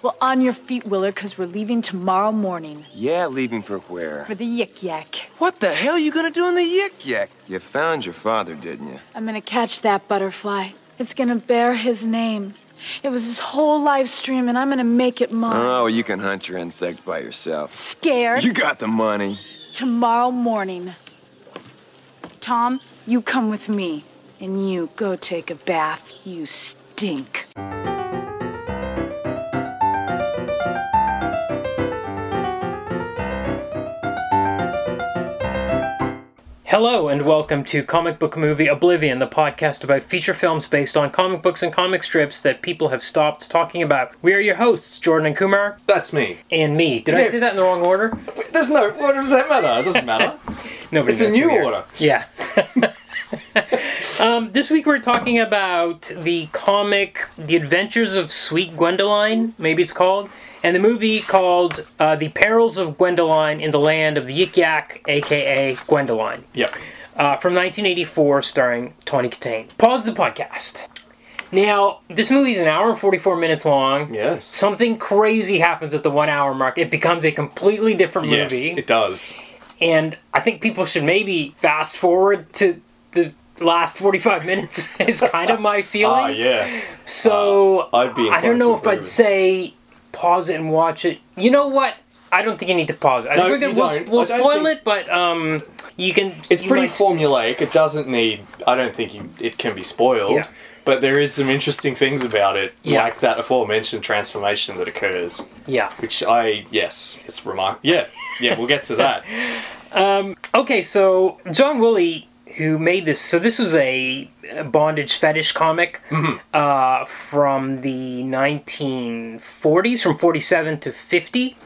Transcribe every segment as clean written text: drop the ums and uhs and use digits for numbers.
Well, on your feet, Willard, because we're leaving tomorrow morning. Yeah, leaving for where? For the Yik-Yak. What the hell are you gonna do in the Yik-Yak? You found your father, didn't you? I'm gonna catch that butterfly. It's gonna bear his name. It was his whole live stream, and I'm gonna make it mine. Oh, you can hunt your insect by yourself. Scared? You got the money. Tomorrow morning. Tom, you come with me. And you go take a bath. You stink. Hello and welcome to Comic Book Movie Oblivion, the podcast about feature films based on comic books and comic strips that people have stopped talking about. We are your hosts, Jordan and Kumar. That's me. And me. Did I say that in the wrong order? There's no... What does that matter? It doesn't matter. Nobody it's a new order. Yeah. This week we're talking about the comic The Adventures of Sweet Gwendoline, maybe it's called, and the movie called The Perils of Gwendoline in the Land of the Yik-Yak, a.k.a. Gwendoline. Yep. From 1984, starring Tawny Kitaen. Pause the podcast. Now, this movie's an hour and 44 minutes long. Yes. Something crazy happens at the 1 hour mark. It becomes a completely different movie. Yes, it does. And I think people should maybe fast forward to the last 45 minutes is kind of my feeling. Yeah. So, I'd be I don't know if I'd say pause it and watch it. You know what? I don't think you need to pause it. I think we'll spoil it, but you can... It's pretty formulaic. It doesn't need... I don't think it can be spoiled. Yeah. But there is some interesting things about it, like that aforementioned transformation that occurs. Yeah. Which yes, it's remarkable. Yeah, we'll get to that. Okay, so John Willie, who made this... So this was a bondage fetish comic from the 1940s, from 47 to 50.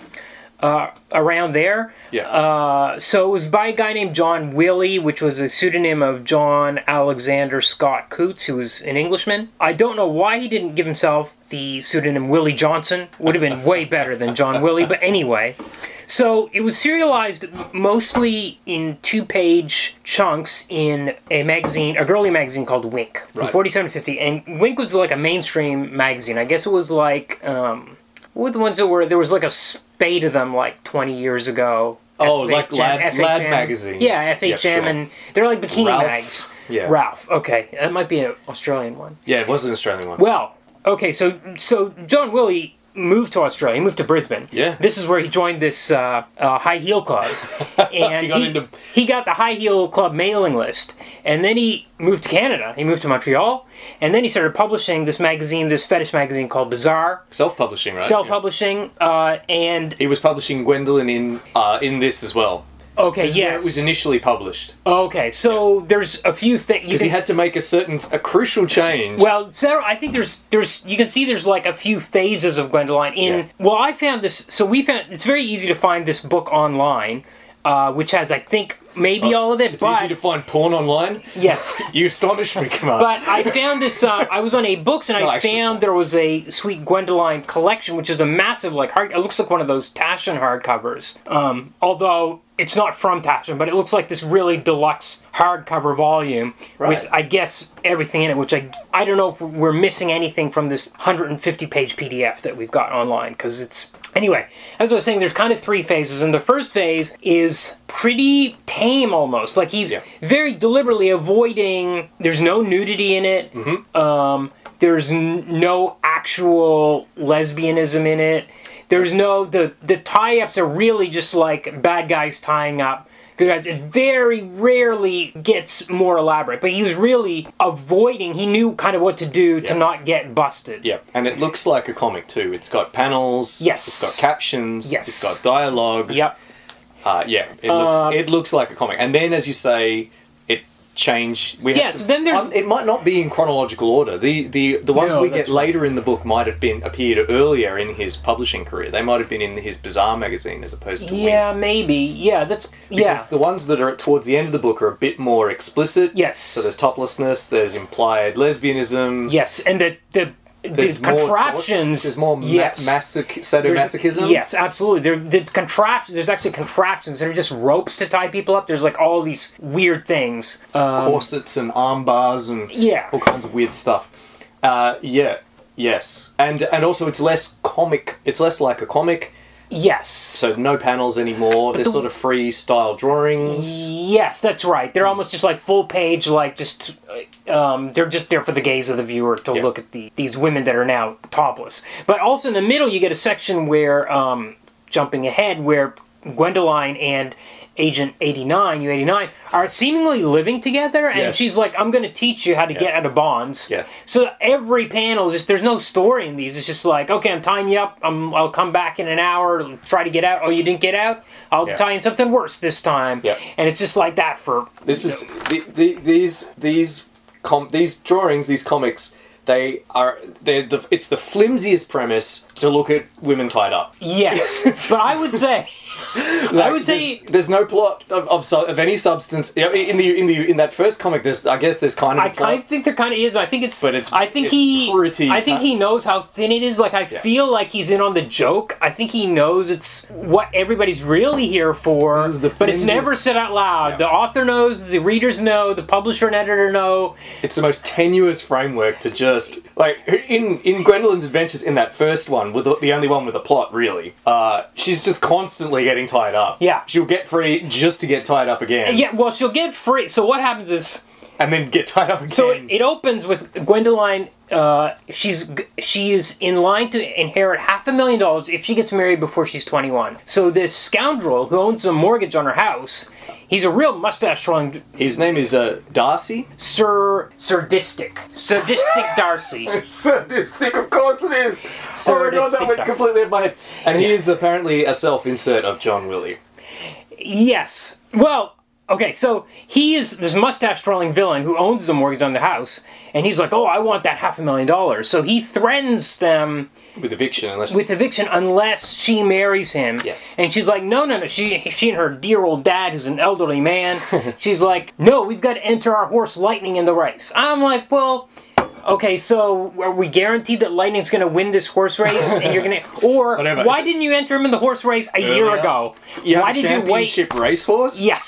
Around there. Yeah. So it was by a guy named John Willie, which was a pseudonym of John Alexander Scott Coots, who was an Englishman. I don't know why he didn't give himself the pseudonym Willie Johnson. Would have been way better than John Willie, but anyway. So it was serialized mostly in 2-page chunks in a magazine, a girly magazine called Wink, from 47 to 50. And Wink was like a mainstream magazine. I guess it was like, what were the ones that were, there was like a spate of them like 20 years ago. Oh, like lad magazines. Yeah, FHM, yeah, sure. And they're like bikini Ralph. mags. Yeah. Ralph, okay. That might be an Australian one. Yeah, it was an Australian one. Well, okay, so John Willie moved to Australia, he moved to Brisbane. Yeah. This is where he joined this high heel club. And he got the high heel club mailing list. And then he moved to Canada. He moved to Montreal. And then he started publishing this magazine, this fetish magazine called Bizarre. Self-publishing, right? Self-publishing. And he was publishing Gwendoline in this as well. Okay, this is where it was initially published. Okay, so there's a few things because he had to make a crucial change. Well, Sarah, I think there's you can see there's like a few phases of Gwendoline in. Yeah. Well, I found this. So we found it's very easy to find this book online, which has I think maybe all of it. It's easy to find porn online. Yes, you astonish me, Kumar. But I found this. I was on A-Books and I found there was a Sweet Gwendoline collection, which is a massive like hard. It looks like one of those Taschen hardcovers. Although it's not from Taschen, but it looks like this really deluxe hardcover volume with, I guess, everything in it, which I don't know if we're missing anything from this 150-page PDF that we've got online, because it's... Anyway, as I was saying, there's kind of 3 phases, and the first phase is pretty tame, almost. Like, he's very deliberately avoiding... There's no nudity in it. There's no actual lesbianism in it. There's no... The tie-ups are really just like bad guys tying up good guys. It very rarely gets more elaborate, but he was really avoiding... He knew kind of what to do to not get busted. Yeah, and it looks like a comic too. It's got panels. Yes. It's got captions. Yes. It's got dialogue. Yep. It looks like a comic. And then, as you say... Then there's... it might not be in chronological order. The ones we get later in the book might have appeared earlier in his publishing career. They might have been in his Bizarre magazine as opposed to Wink. Maybe. Yeah, because the ones that are towards the end of the book are a bit more explicit. Yes. So there's toplessness, there's implied lesbianism. Yes, and there's contraptions. There's more sadomasochism. Yes, absolutely. There's actually contraptions. They're just ropes to tie people up. There's like all these weird things. Corsets and arm bars and all kinds of weird stuff. Yes, and also it's less comic. It's less like a comic. Yes. So no panels anymore. They're sort of freestyle drawings. Yes, that's right. They're almost just like full page, like just they're just there for the gaze of the viewer to look at these women that are now topless. But also in the middle, you get a section where jumping ahead, where Gwendoline and Agent 89, U-89, are seemingly living together, and she's like, I'm going to teach you how to get out of bonds. Yeah. So every panel, there's no story in these. It's just like, okay, I'm tying you up. I'll come back in an hour, try to get out. Oh, you didn't get out? I'll tie in something worse this time. Yeah. And it's just like that for... This is... These drawings, these comics... It's the flimsiest premise to look at women tied up. Yes, but I would say... there's no plot of any substance in that first comic. I guess there's kind of. I think there kind of is. I think it's. But it's. I think he knows how thin it is. Like I feel like he's in on the joke. I think he knows it's what everybody's really here for. But it's never said out loud. Yeah. The author knows. The readers know. The publisher and editor know. It's the most tenuous framework to just like in Gwendoline's Adventures in that first one, with the only one with a plot really. She's just constantly getting tied up. Yeah. She'll get free just to get tied up again. Yeah, well, she'll get free. So what happens is... And then get tied up again. So it opens with Gwendoline... she is in line to inherit $500,000 if she gets married before she's 21. So this scoundrel who owns a mortgage on her house... He's a real mustache-twirling... His name is Darcy? Sadistic Darcy. Sadistic, of course it is! Oh my god, that went completely in my head. And he is apparently a self-insert of John Willie. Yes. Well, okay, so he is this mustache-twirling villain who owns the mortgage on the house, and he's like, oh, I want that $500,000. So he threatens them... With eviction, unless she marries him. Yes. And she's like, no. She and her dear old dad, who's an elderly man, she's like, no, we've got to enter our horse Lightning in the race. I'm like, well... Okay, so are we guaranteed that Lightning's going to win this horse race, and you're going to, or why didn't you enter him in the horse race a year ago? Why did you wait? Championship racehorse? Yeah,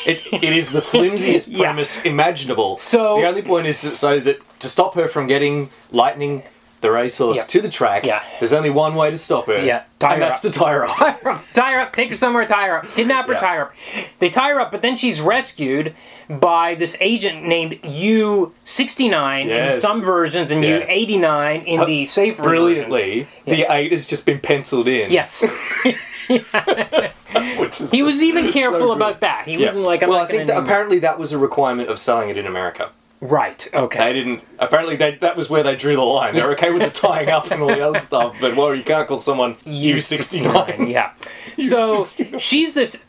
it is the flimsiest premise imaginable. So the only point is so that to stop her from getting Lightning, the racehorse, to the track, there's only one way to stop her. Yeah, that's to tie her up. Tie her up. Take her somewhere. Tie her up. Kidnap her. Tie her up. They tie her up, but then she's rescued by this agent named U-69 in some versions and U-89 in the safer brilliantly, versions. The 8 has just been penciled in. Yes. He was even careful about that. He wasn't like, I think apparently that was a requirement of selling it in America. Right, okay. They didn't... Apparently that was where they drew the line. They're okay with the tying up and all the other stuff, but well, you can't call someone U-69. Yeah. So she's this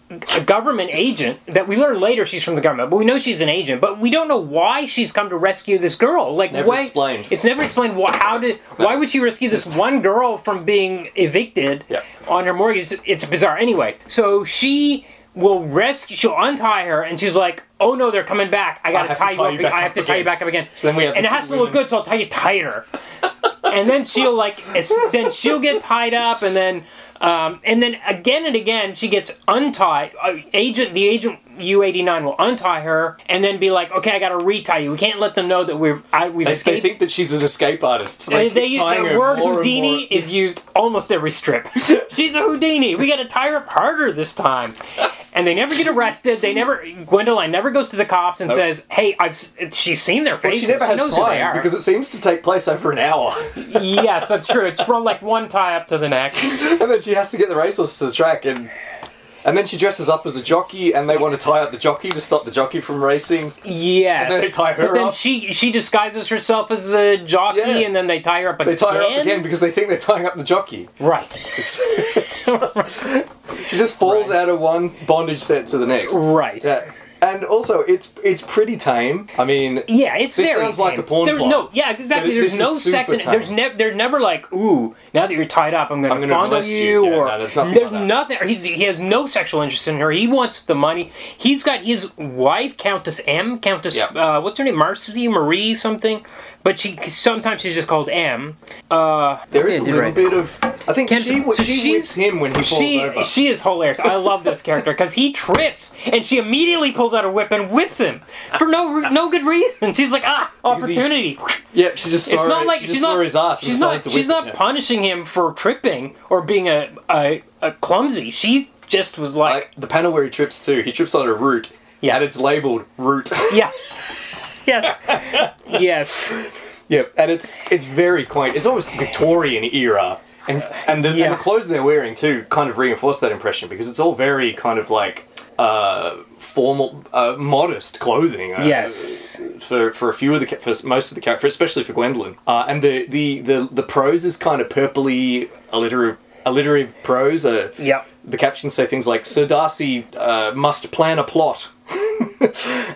government agent that we learn later she's from the government, but we know she's an agent, but we don't know why she's come to rescue this girl. Like, it's never explained. It's never explained. Why would she rescue this one girl from being evicted on her mortgage? It's bizarre. Anyway, so she... she'll untie her, and she's like, oh no, they're coming back. I have to tie you back up again. So then we have and it has to look good, so I'll tie you tighter. And then she'll get tied up, and then again and again she gets untied. The agent U-89 will untie her and then be like, okay, I gotta retie you. We can't let them know that we've escaped. They think that she's an escape artist. So the word Houdini is used almost every strip. She's a Houdini. We gotta tie her up harder this time. And they never get arrested. Gwendoline never goes to the cops and says, hey, she's seen their faces. Well, she never has time because it seems to take place over an hour. Yes, that's true. It's from like one tie up to the next. And then she has to get the racehorse to the track, and then she dresses up as a jockey, and they want to tie up the jockey to stop the jockey from racing. Yes. And then they tie her up. But then she disguises herself as the jockey, and then they tie her up again. They tie her up again because they think they're tying up the jockey. Right. She just falls out of one bondage set to the next. Right. Yeah. And also, it's pretty tame. I mean, it's this very sounds tame. like a porn plot. No, yeah, exactly. There's no sex in it. They're never like, ooh, now that you're tied up, I'm going to fondle you. Or no, there's nothing. He has no sexual interest in her. He wants the money. He's got his wife, Countess M. What's her name? Marie something. but sometimes she's just called M. There is a little bit of... I think she whips him when he falls over. She is hilarious. I love this character because he trips and she immediately pulls out a whip and whips him for no good reason. She's like, opportunity. She just saw his ass. She's not punishing him for tripping or being a clumsy. She just was like the panel where he trips too. He trips on a root. Yeah, and it's labeled root. Yeah. Yes. Yes. Yeah, and it's very quaint. It's almost Victorian era. And the clothes they're wearing too kind of reinforce that impression because it's all very kind of like formal, modest clothing. Yes. For most of the characters, especially for Gwendoline. And the prose is kind of purpley alliterative prose. The captions say things like Sir Darcy must plan a plot.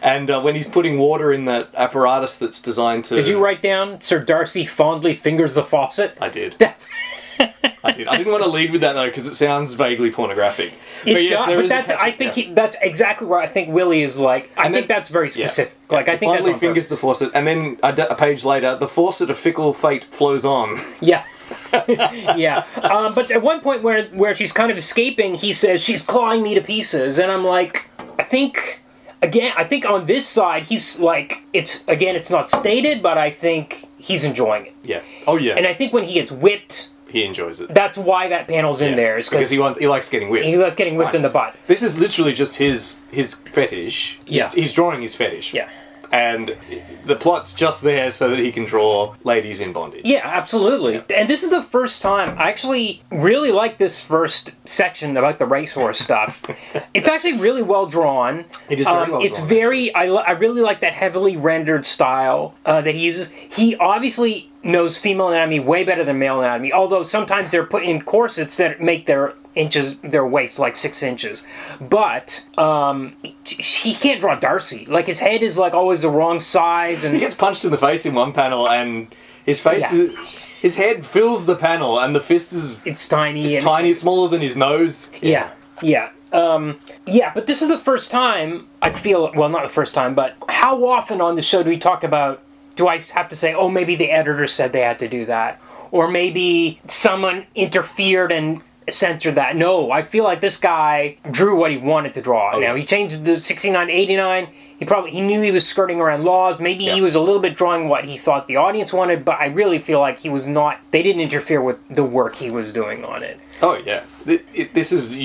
And when he's putting water in that apparatus that's designed to... Did you write down Sir Darcy fondly fingers the faucet? I did. I did. I didn't want to lead with that though because it sounds vaguely pornographic. I think that's exactly where I think Willie is like. I think that's very specific. Yeah. Like I think finally fingers the faucet, and then a page later, the faucet of fickle fate flows on. Yeah. Yeah. But at one point where she's kind of escaping, he says she's clawing me to pieces, and I'm like, I think on this side he's like it's not stated, but I think he's enjoying it. Yeah. Oh yeah. And I think when he gets whipped, he enjoys it. That's why that panel's in there. Is because he likes getting whipped. He likes getting whipped in the butt. This is literally just his fetish. He's drawing his fetish. Yeah. And the plot's just there so that he can draw ladies in bondage. Yeah, absolutely. Yeah. And this is the first time I actually really like this first section about the racehorse stuff. It's actually really well drawn. It is very well it's drawn. Very. I really like that heavily rendered style that he uses. He obviously knows female anatomy way better than male anatomy. Although sometimes they're put in corsets that make their waist like 6 inches, but he can't draw Darcy. Like his head is like always the wrong size, and he gets punched in the face in one panel, and his face his head fills the panel, and the fist is tiny. It's tiny, it's smaller than his nose. Yeah. But this is the first time I feel. Well, not the first time, but how often on the show do we talk about? Do I have to say, oh, maybe the editor said they had to do that, or maybe someone interfered and censored that? No, I feel like this guy drew what he wanted to draw. Now he changed the 69 to 89. He knew he was skirting around laws. Maybe he was a little bit drawing what he thought the audience wanted, but I really feel like he was not. They didn't interfere with the work he was doing on it. Oh yeah, this is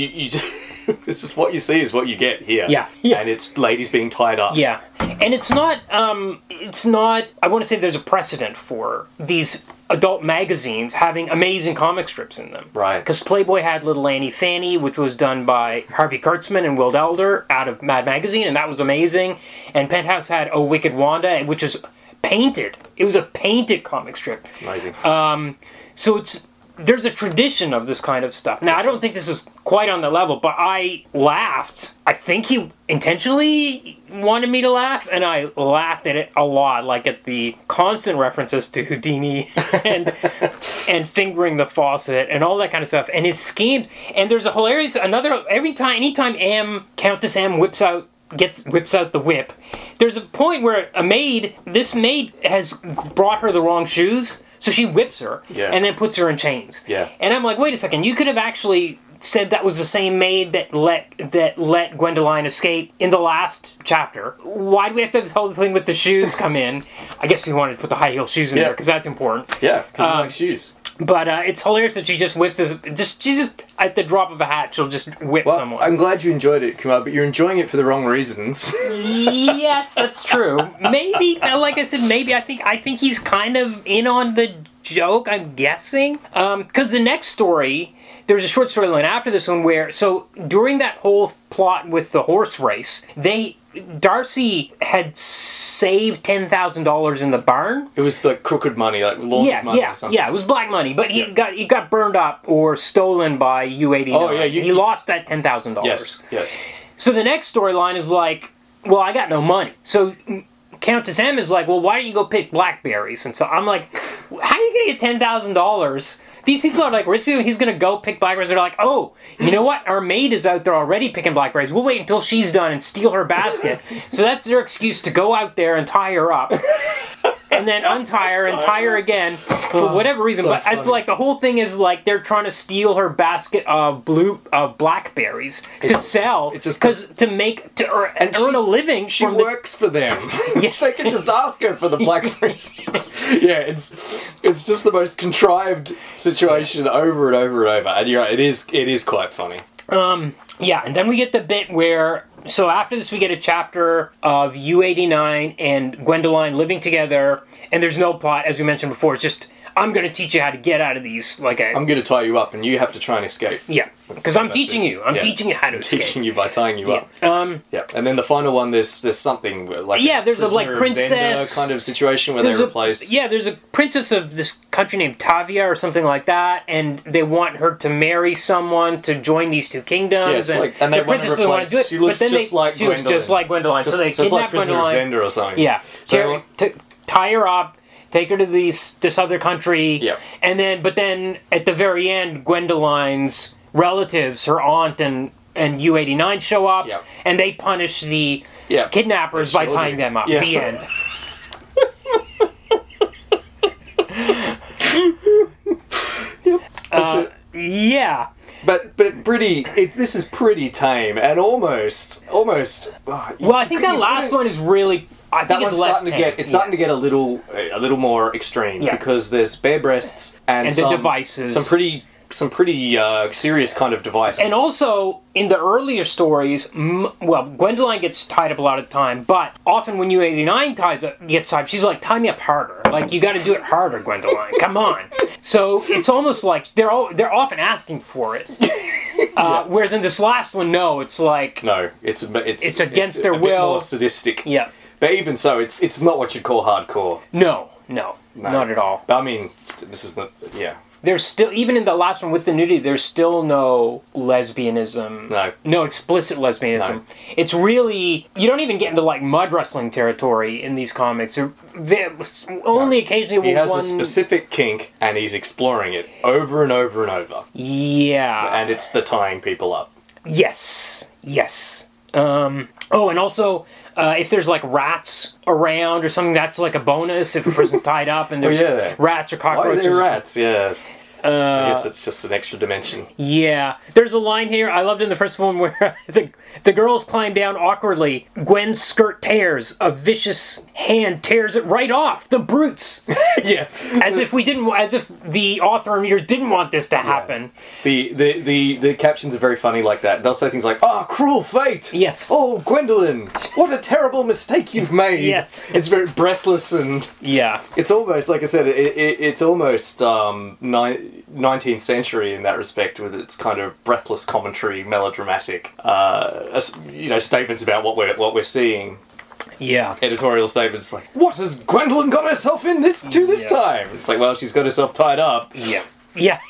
this is what you see is what you get here. Yeah. And it's ladies being tied up. Yeah, and it's not. I want to say there's a precedent for these adult magazines having amazing comic strips in them. Right. Because Playboy had Little Annie Fanny, which was done by Harvey Kurtzman and Will Elder out of Mad Magazine, and that was amazing. And Penthouse had Oh Wicked Wanda, which was painted. It was a painted comic strip. Amazing. So there's a tradition of this kind of stuff. Now, I don't think this is quite on the level, but I laughed. I think he intentionally wanted me to laugh, and I laughed at it a lot, like at the constant references to Houdini and fingering the faucet and all that kind of stuff, and his schemes. And there's a hilarious anytime Countess M whips out the whip, there's a point where this maid has brought her the wrong shoes. So she whips her and then puts her in chains. Yeah. And I'm like, wait a second, you could have actually said that was the same maid that let Gwendoline escape in the last chapter. Why do we have to have this whole thing with the shoes come in? I guess we wanted to put the high heel shoes in there because that's important. Yeah, because he likes shoes. But it's hilarious that she just whips she just at the drop of a hat, she'll just whip someone. I'm glad you enjoyed it, Kumar, but you're enjoying it for the wrong reasons. Yes, that's true. Maybe, like I said, I think he's kind of in on the joke, I'm guessing. Because the next story, there's a short storyline after this one where, so during that whole plot with the horse race, Darcy had saved $10,000 in the barn. It was like crooked money, like laundered money or something. Yeah, it was black money, but he got burned up or stolen by U-89. Oh yeah, he lost that $10,000. Yes. So the next storyline is like, well, I got no money. So Countess M is like, well, why don't you go pick blackberries? And so I'm like, how are you going to get $10,000? These people are like rich people, he's going to go pick blackberries. They're like, oh, you know what? Our maid is out there already picking blackberries. We'll wait until she's done and steal her basket. So that's their excuse to go out there and tie her up. and then untie her and tie her again for whatever reason. So but it's funny. like the whole thing is like they're trying to steal her basket of blackberries to sell, because to earn a living. She from works for them. They can just ask her for the blackberries. Yeah, it's just the most contrived situation over and over and over. And you're right, it is quite funny. Yeah, and then we get the bit where... So after this, we get a chapter of U-89 and Gwendoline living together, and there's no plot, as we mentioned before. It's just, I'm going to teach you how to get out of these. I'm going to tie you up, and you have to try and escape. Yeah, because I'm teaching you. I'm teaching you how to escape. Teaching you by tying you up. Yeah, and then the final one, there's something like there's a princess kind of situation where they replace. There's a princess of this country named Tavia or something like that, and they want her to marry someone to join these two kingdoms. Yeah, and the princess doesn't want to do it. She looks just like Gwendoline. She looks just like Gwendoline. So they kidnap Gwendoline or something. Yeah, tie her up. Take her to this other country, and then at the very end, Gwendoline's relatives, her aunt and U-89 show up, and they punish the kidnappers by tying them up. Yes. The end. Yeah. But this is pretty tame and almost. Well, I think that last one is really. I think it's starting to get a little more extreme because there's bare breasts and the devices, some pretty serious kind of devices. And also in the earlier stories, Gwendoline gets tied up a lot of the time, but often when U-89 gets tied, she's like, tie me up harder. Like, you got to do it harder, Gwendoline. Come on. So it's almost like they're often asking for it. Whereas in this last one, no, it's like it's against their will. Bit more sadistic. Yeah. But even so, it's not what you'd call hardcore. No, not at all. But I mean, this is There's still, even in the last one with the nudity, there's still no lesbianism. No explicit lesbianism. No. It's really, you don't even get into like mud wrestling territory in these comics. Only occasionally he has a specific kink and he's exploring it over and over and over. Yeah. And it's the tying people up. Yes. And also, if there's like rats around or something, that's like a bonus if a person's tied up and there's rats or cockroaches. Why are there rats? Yes. I guess that's just an extra dimension. Yeah. There's a line here I loved in the first one where the girls climb down awkwardly. Gwen's skirt tears. A vicious hand tears it right off. The brutes. Yeah. As if the author and readers didn't want this to happen. The captions are very funny like that. They'll say things like, "Oh, cruel fate." Yes. "Oh, Gwendoline, what a terrible mistake you've made." Yes. It's very breathless and it's almost, like I said, it's almost 19th century in that respect, with its kind of breathless commentary, melodramatic, statements about what we're seeing. Yeah. Editorial statements like, "What has Gwendoline got herself in this time?" It's like, well, she's got herself tied up. Yeah.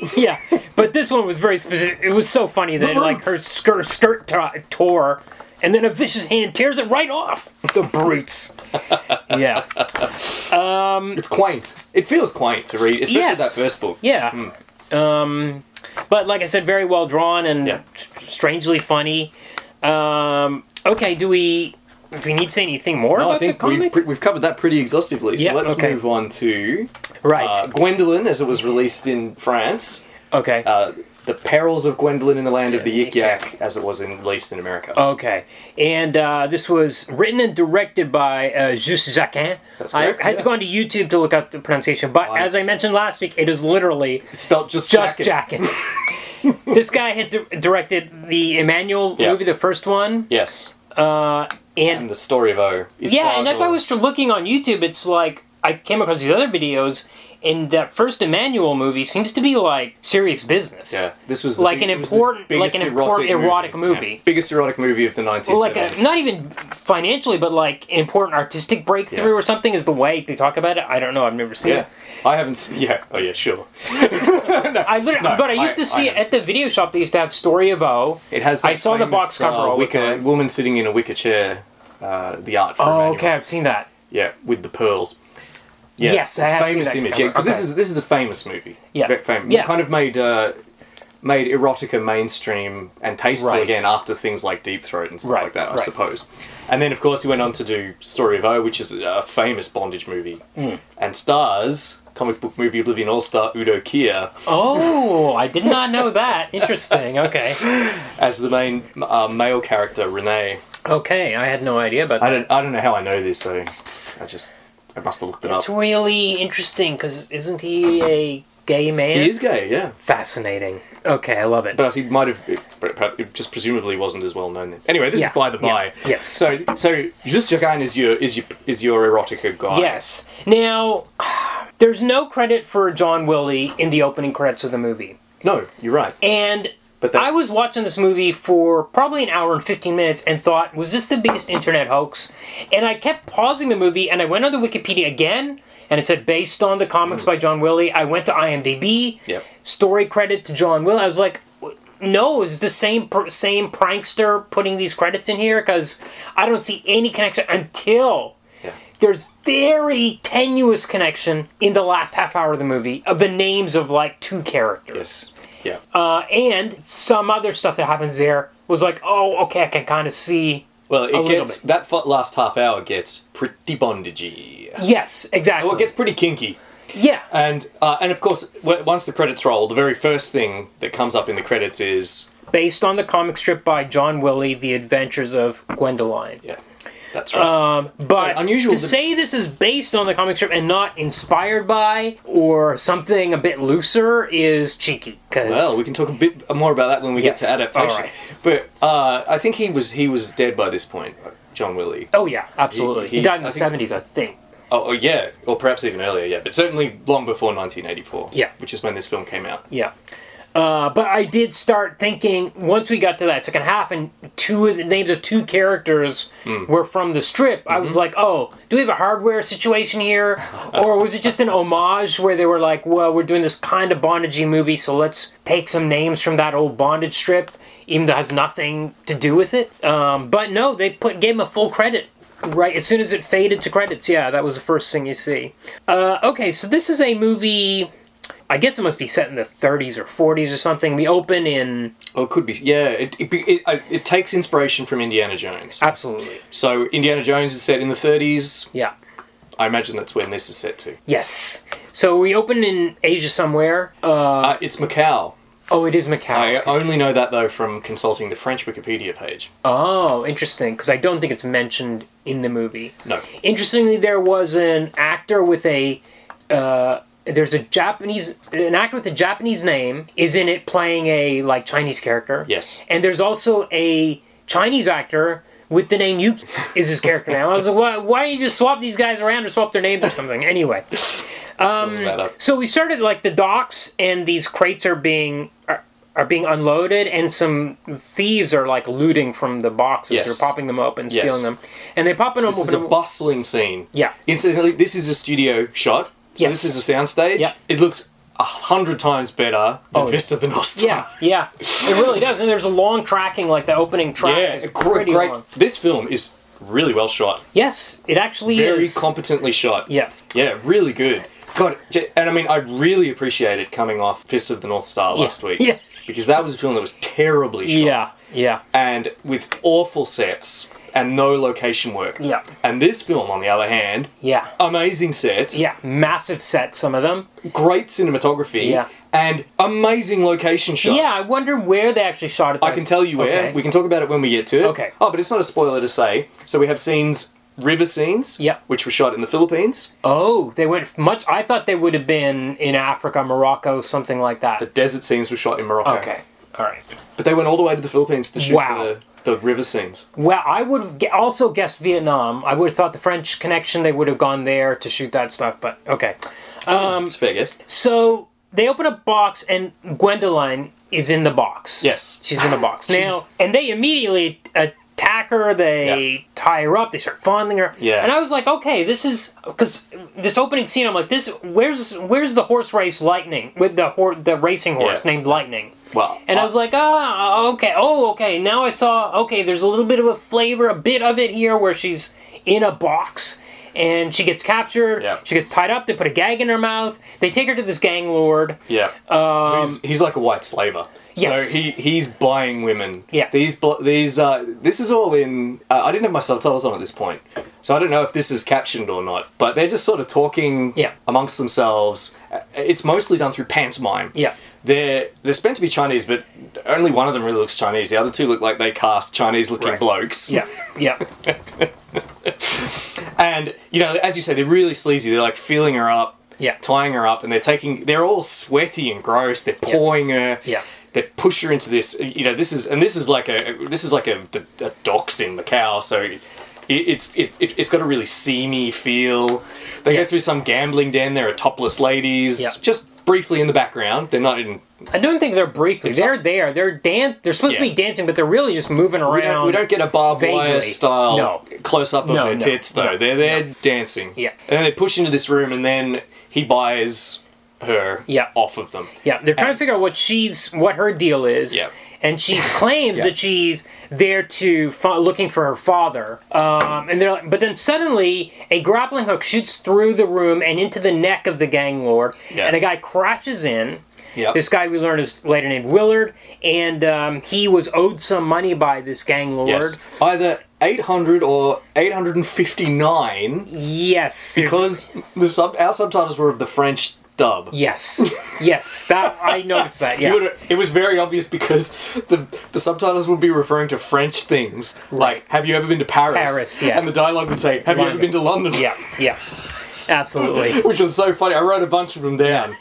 But this one was very specific. It was so funny that like her skirt tore, and then a vicious hand tears it right off. The brutes. Yeah. It's quaint. It feels quaint to read, especially that first book. Yeah. But like I said, very well drawn and strangely funny. Okay, do we need to say anything more about the comic? We've covered that pretty exhaustively, so let's move on to Gwendoline, as it was released in France. Okay. The Perils of Gwendoline in the Land of the Yik-Yak, as it was released in America. Okay. And this was written and directed by Just Jaeckin. That's correct. I had to go onto YouTube to look up the pronunciation, but as I mentioned last week, it is literally... It's spelled Just Jaeckin. This guy had directed the Emmanuel movie, the first one. Yes. And the story of O. And as I was looking on YouTube, it's like, I came across these other videos, and that first Emmanuel movie seems to be like serious business. Yeah, this was an important erotic movie. Yeah. Biggest erotic movie of the 1970s. Not even financially, but like an important artistic breakthrough or something is the way they talk about it. I don't know. I've never seen it. I haven't seen. Yeah. Oh yeah, sure. I used to see it at the video shop. They used to have Story of O. It has. I saw the box cover all the time. Woman sitting in a wicker chair. The art for Emmanuel. Okay, I've seen that. Yeah, with the pearls. Yes, I have famous seen that image. Yeah, because this is a famous movie. Yeah, very famous. Yeah. Kind of made made erotica mainstream and tasteful again after things like Deep Throat and stuff like that, I suppose. And then, of course, he went on to do Story of O, which is a famous bondage movie, and stars comic book movie Oblivion All-Star Udo Kier. Oh, I did not know that. Interesting, okay. As the main male character, Renee. Okay, I had no idea about that. I don't know how I know this, so I must have looked it up. It's really interesting, because isn't he a gay man? He is gay, yeah. Fascinating. Okay, I love it. But he might have, it just presumably wasn't as well known then. Anyway, this is by the by. Yes. So Just Jaeckin is your erotica guy. Yes. Now, there's no credit for John Willie in the opening credits of the movie. No, you're right. And I was watching this movie for probably an hour and 15 minutes and thought, was this the biggest internet hoax? And I kept pausing the movie, and I went on to Wikipedia again, and it said, based on the comics by John Willie. I went to IMDb, story credit to John Willie. I was like, no, is the same prankster putting these credits in here? Because I don't see any connection until there's very tenuous connection in the last half hour of the movie of the names of, like, 2 characters. Yeah. And some other stuff that happens there was like, oh, okay, I can kind of see. Well, that last half hour gets pretty bondagey. Yes, exactly. Well, it gets pretty kinky. Yeah. And of course, once the credits roll, the very first thing that comes up in the credits is based on the comic strip by John Willie, The Adventures of Gwendoline. Yeah. That's right. But unusual to say this is based on the comic strip and not inspired by or something a bit looser is cheeky. Well, we can talk a bit more about that when we get to adaptation. All right. But I think he was dead by this point, John Willie. Oh yeah, absolutely. He died in the 70s, I think. Oh yeah, or perhaps even earlier. Yeah, but certainly long before 1984. Yeah, which is when this film came out. Yeah. But I did start thinking, once we got to that second half and 2 of the names of 2 characters were from the strip, I was like, oh, do we have a hardware situation here? Or was it just an homage where they were like, well, we're doing this kind of bondagey movie, so let's take some names from that old bondage strip, even though it has nothing to do with it? But no, they gave him a full credit. Right, as soon as it faded to credits, yeah, that was the first thing you see. Okay, so this is a movie... I guess it must be set in the 30s or 40s or something. We open in... Oh, it could be. Yeah, it takes inspiration from Indiana Jones. Absolutely. So Indiana Jones is set in the 30s. Yeah. I imagine that's when this is set to. Yes. So we open in Asia somewhere. It's Macau. Oh, it is Macau. I only know that, though, from consulting the French Wikipedia page. Oh, interesting, because I don't think it's mentioned in the movie. No. Interestingly, there was an actor with a... there's an actor with a Japanese name is in it playing a, like, Chinese character. Yes. And there's also a Chinese actor with the name Yuki is his character now. I was like, why don't you just swap these guys around or swap their names or something? Anyway. Doesn't matter. So we started, like, the docks, and these crates are being unloaded, and some thieves are, like, looting from the boxes. Yes. They're popping them open, stealing them. And they pop them open. This is a bustling scene. Yeah. Incidentally, this is a studio shot. So this is a soundstage. Yep. It looks 100 times better than Vista of the North Star. Yeah, it really does. And there's a long tracking, like the opening track. Yeah, great. Long. This film is really well shot. Yes, it actually Very is. Very competently shot. Yeah. Yeah, really good. God, and I mean, I really appreciate it coming off Fist of the North Star last week. Yeah. Because that was a film that was terribly shot. Yeah. And with awful sets and no location work. Yeah. And this film, on the other hand, amazing sets. Yeah, massive sets, some of them. Great cinematography. Yeah. And amazing location shots. Yeah, I wonder where they actually shot it. I can tell you where. Okay. We can talk about it when we get to it. Okay. Oh, but it's not a spoiler to say. So we have river scenes, which were shot in the Philippines. Oh, they went much... I thought they would have been in Africa, Morocco, something like that. The desert scenes were shot in Morocco. Okay, all right. But they went all the way to the Philippines to shoot the river scenes. Well, I would have also guessed Vietnam. I would have thought the French Connection, they would have gone there to shoot that stuff, but okay. It's a fair guess. So, they open a box, and Gwendoline is in the box. Yes. She's in the box. Now, and they immediately... attack her, they tie her up, they start fondling her. Yeah. And I was like, okay, this is... Because this opening scene, I'm like, where's the horse race Lightning? With the racing horse named Lightning. Well, and I was like, okay. Oh, okay. Now I saw, okay, there's a little bit of a flavor, a bit of it here where she's in a box and she gets captured. Yeah. She gets tied up. They put a gag in her mouth. They take her to this gang lord. Yeah. He's like a white slaver. Yes. So he's buying women. Yeah. This is all in. I didn't have my subtitles on at this point, so I don't know if this is captioned or not. But they're just sort of talking amongst themselves. It's mostly done through pantomime. Yeah. They're meant to be Chinese, but only one of them really looks Chinese. The other two look like they cast Chinese-looking blokes. Yeah. Yeah. And as you say, they're really sleazy. They're like feeling her up. Yeah. Tying her up, and they're all sweaty and gross. They're pawing her. Yeah. They push her into this. This is like a docks in Macau, so it's got a really seamy feel. They go through some gambling den. There are topless ladies, just briefly in the background. They're not in. I don't think they're briefly. They're there. They're supposed to be dancing, but they're really just moving around. We don't get a barbed wire style close up of their tits though. They're there dancing. Yeah. And then they push into this room, and then he buys her off of them. Yeah, they're trying to figure out what her deal is. Yeah. And she claims that she's there to looking for her father. And they're but then suddenly a grappling hook shoots through the room and into the neck of the gang lord. Yeah. And a guy crashes in. Yep. This guy we learn is later named Willard, and he was owed some money by this gang lord. Yes. Either 800 or 859. Yes. Because our subtitles were of the French dub. Yes. Yes. That I noticed that. Yeah. It was very obvious because the subtitles would be referring to French things. Like, have you ever been to Paris? Paris, yeah. And the dialogue would say, have you ever been to London? Yeah. Yeah. Absolutely. Which was so funny. I wrote a bunch of them down.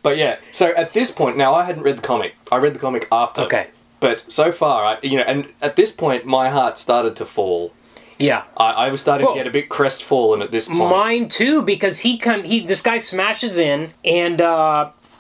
But yeah, so at this point, now I hadn't read the comic. I read the comic after. Okay. But so far, and at this point, my heart started to fall. Yeah. I was starting to get a bit crestfallen at this point. Mine too, because this guy smashes in, and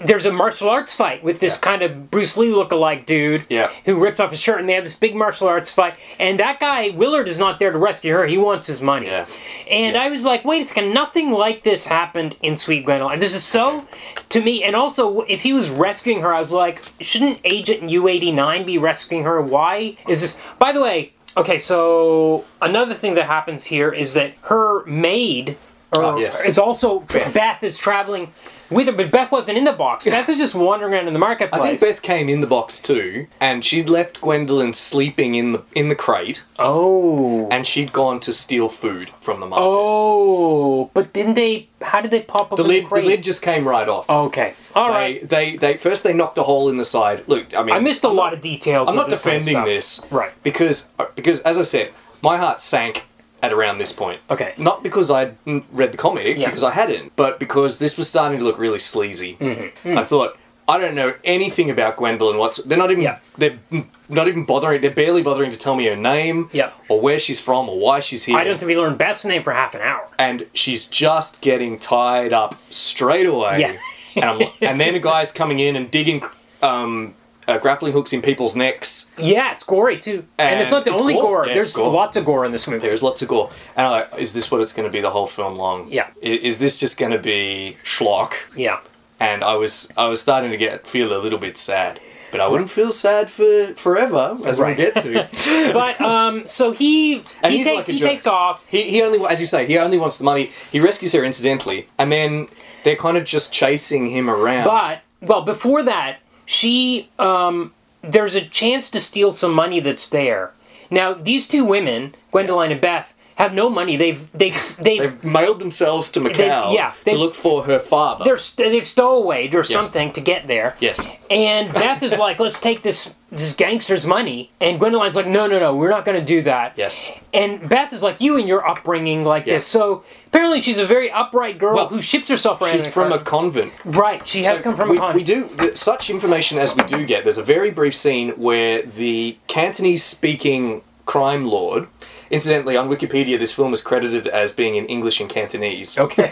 there's a martial arts fight with this kind of Bruce Lee lookalike dude who ripped off his shirt, and they have this big martial arts fight. And that guy, Willard, is not there to rescue her. He wants his money. Yeah. And I was like, wait a second, nothing like this happened in Sweet Gwendoline. This is so, to me, and also, if he was rescuing her, I was like, shouldn't Agent U-89 be rescuing her? Why is this... By the way, okay, so another thing that happens here is that her maid... is also Beth is traveling with her, but Beth wasn't in the box. Beth was just wandering around in the marketplace. I think Beth came in the box too, and she'd left Gwendoline sleeping in the crate. Oh. And she'd gone to steal food from the market. Oh, but didn't they? How did they pop up the crate? The lid just came right off. Okay, all right. They first they knocked a hole in the side. Look, I mean, I missed a lot of details. I'm not defending this, right? Because as I said, my heart sank at around this point. Okay. Not because I'd read the comic, because I hadn't, but because this was starting to look really sleazy. Mm-hmm. I thought, I don't know anything about Gwendoline. They're not even bothering. They're barely bothering to tell me her name, or where she's from, or why she's here. I don't think we learned Beth's name for half an hour. And she's just getting tied up straight away. Yeah. and then a guy's coming in and digging grappling hooks in people's necks. Yeah, it's gory too. And it's not the only gore. Yeah, there's lots of gore in this movie. There's lots of gore. And I'm like, is this what it's going to be the whole film long? Yeah. Is this just going to be schlock? Yeah. And I was starting to feel a little bit sad. But I wouldn't feel sad for forever, as we get to. But, so he takes off. He only, as you say, he only wants the money. He rescues her incidentally. And then they're kind of just chasing him around. But, well, before that, there's a chance to steal some money that's there. Now, these two women, Gwendoline and Beth, have no money. They've mailed themselves to Macau to look for her father. They've stowawayed or something to get there. Yes. And Beth is like, let's take this gangster's money. And Gwendoline's like, no, we're not going to do that. Yes. And Beth is like, you and your upbringing like this. So apparently she's a very upright girl who ships herself around. She's from a convent. Right, she has come from a convent. We do, such information as we do get, there's a very brief scene where the Cantonese-speaking crime lord... Incidentally, on Wikipedia, this film is credited as being in English and Cantonese. Okay.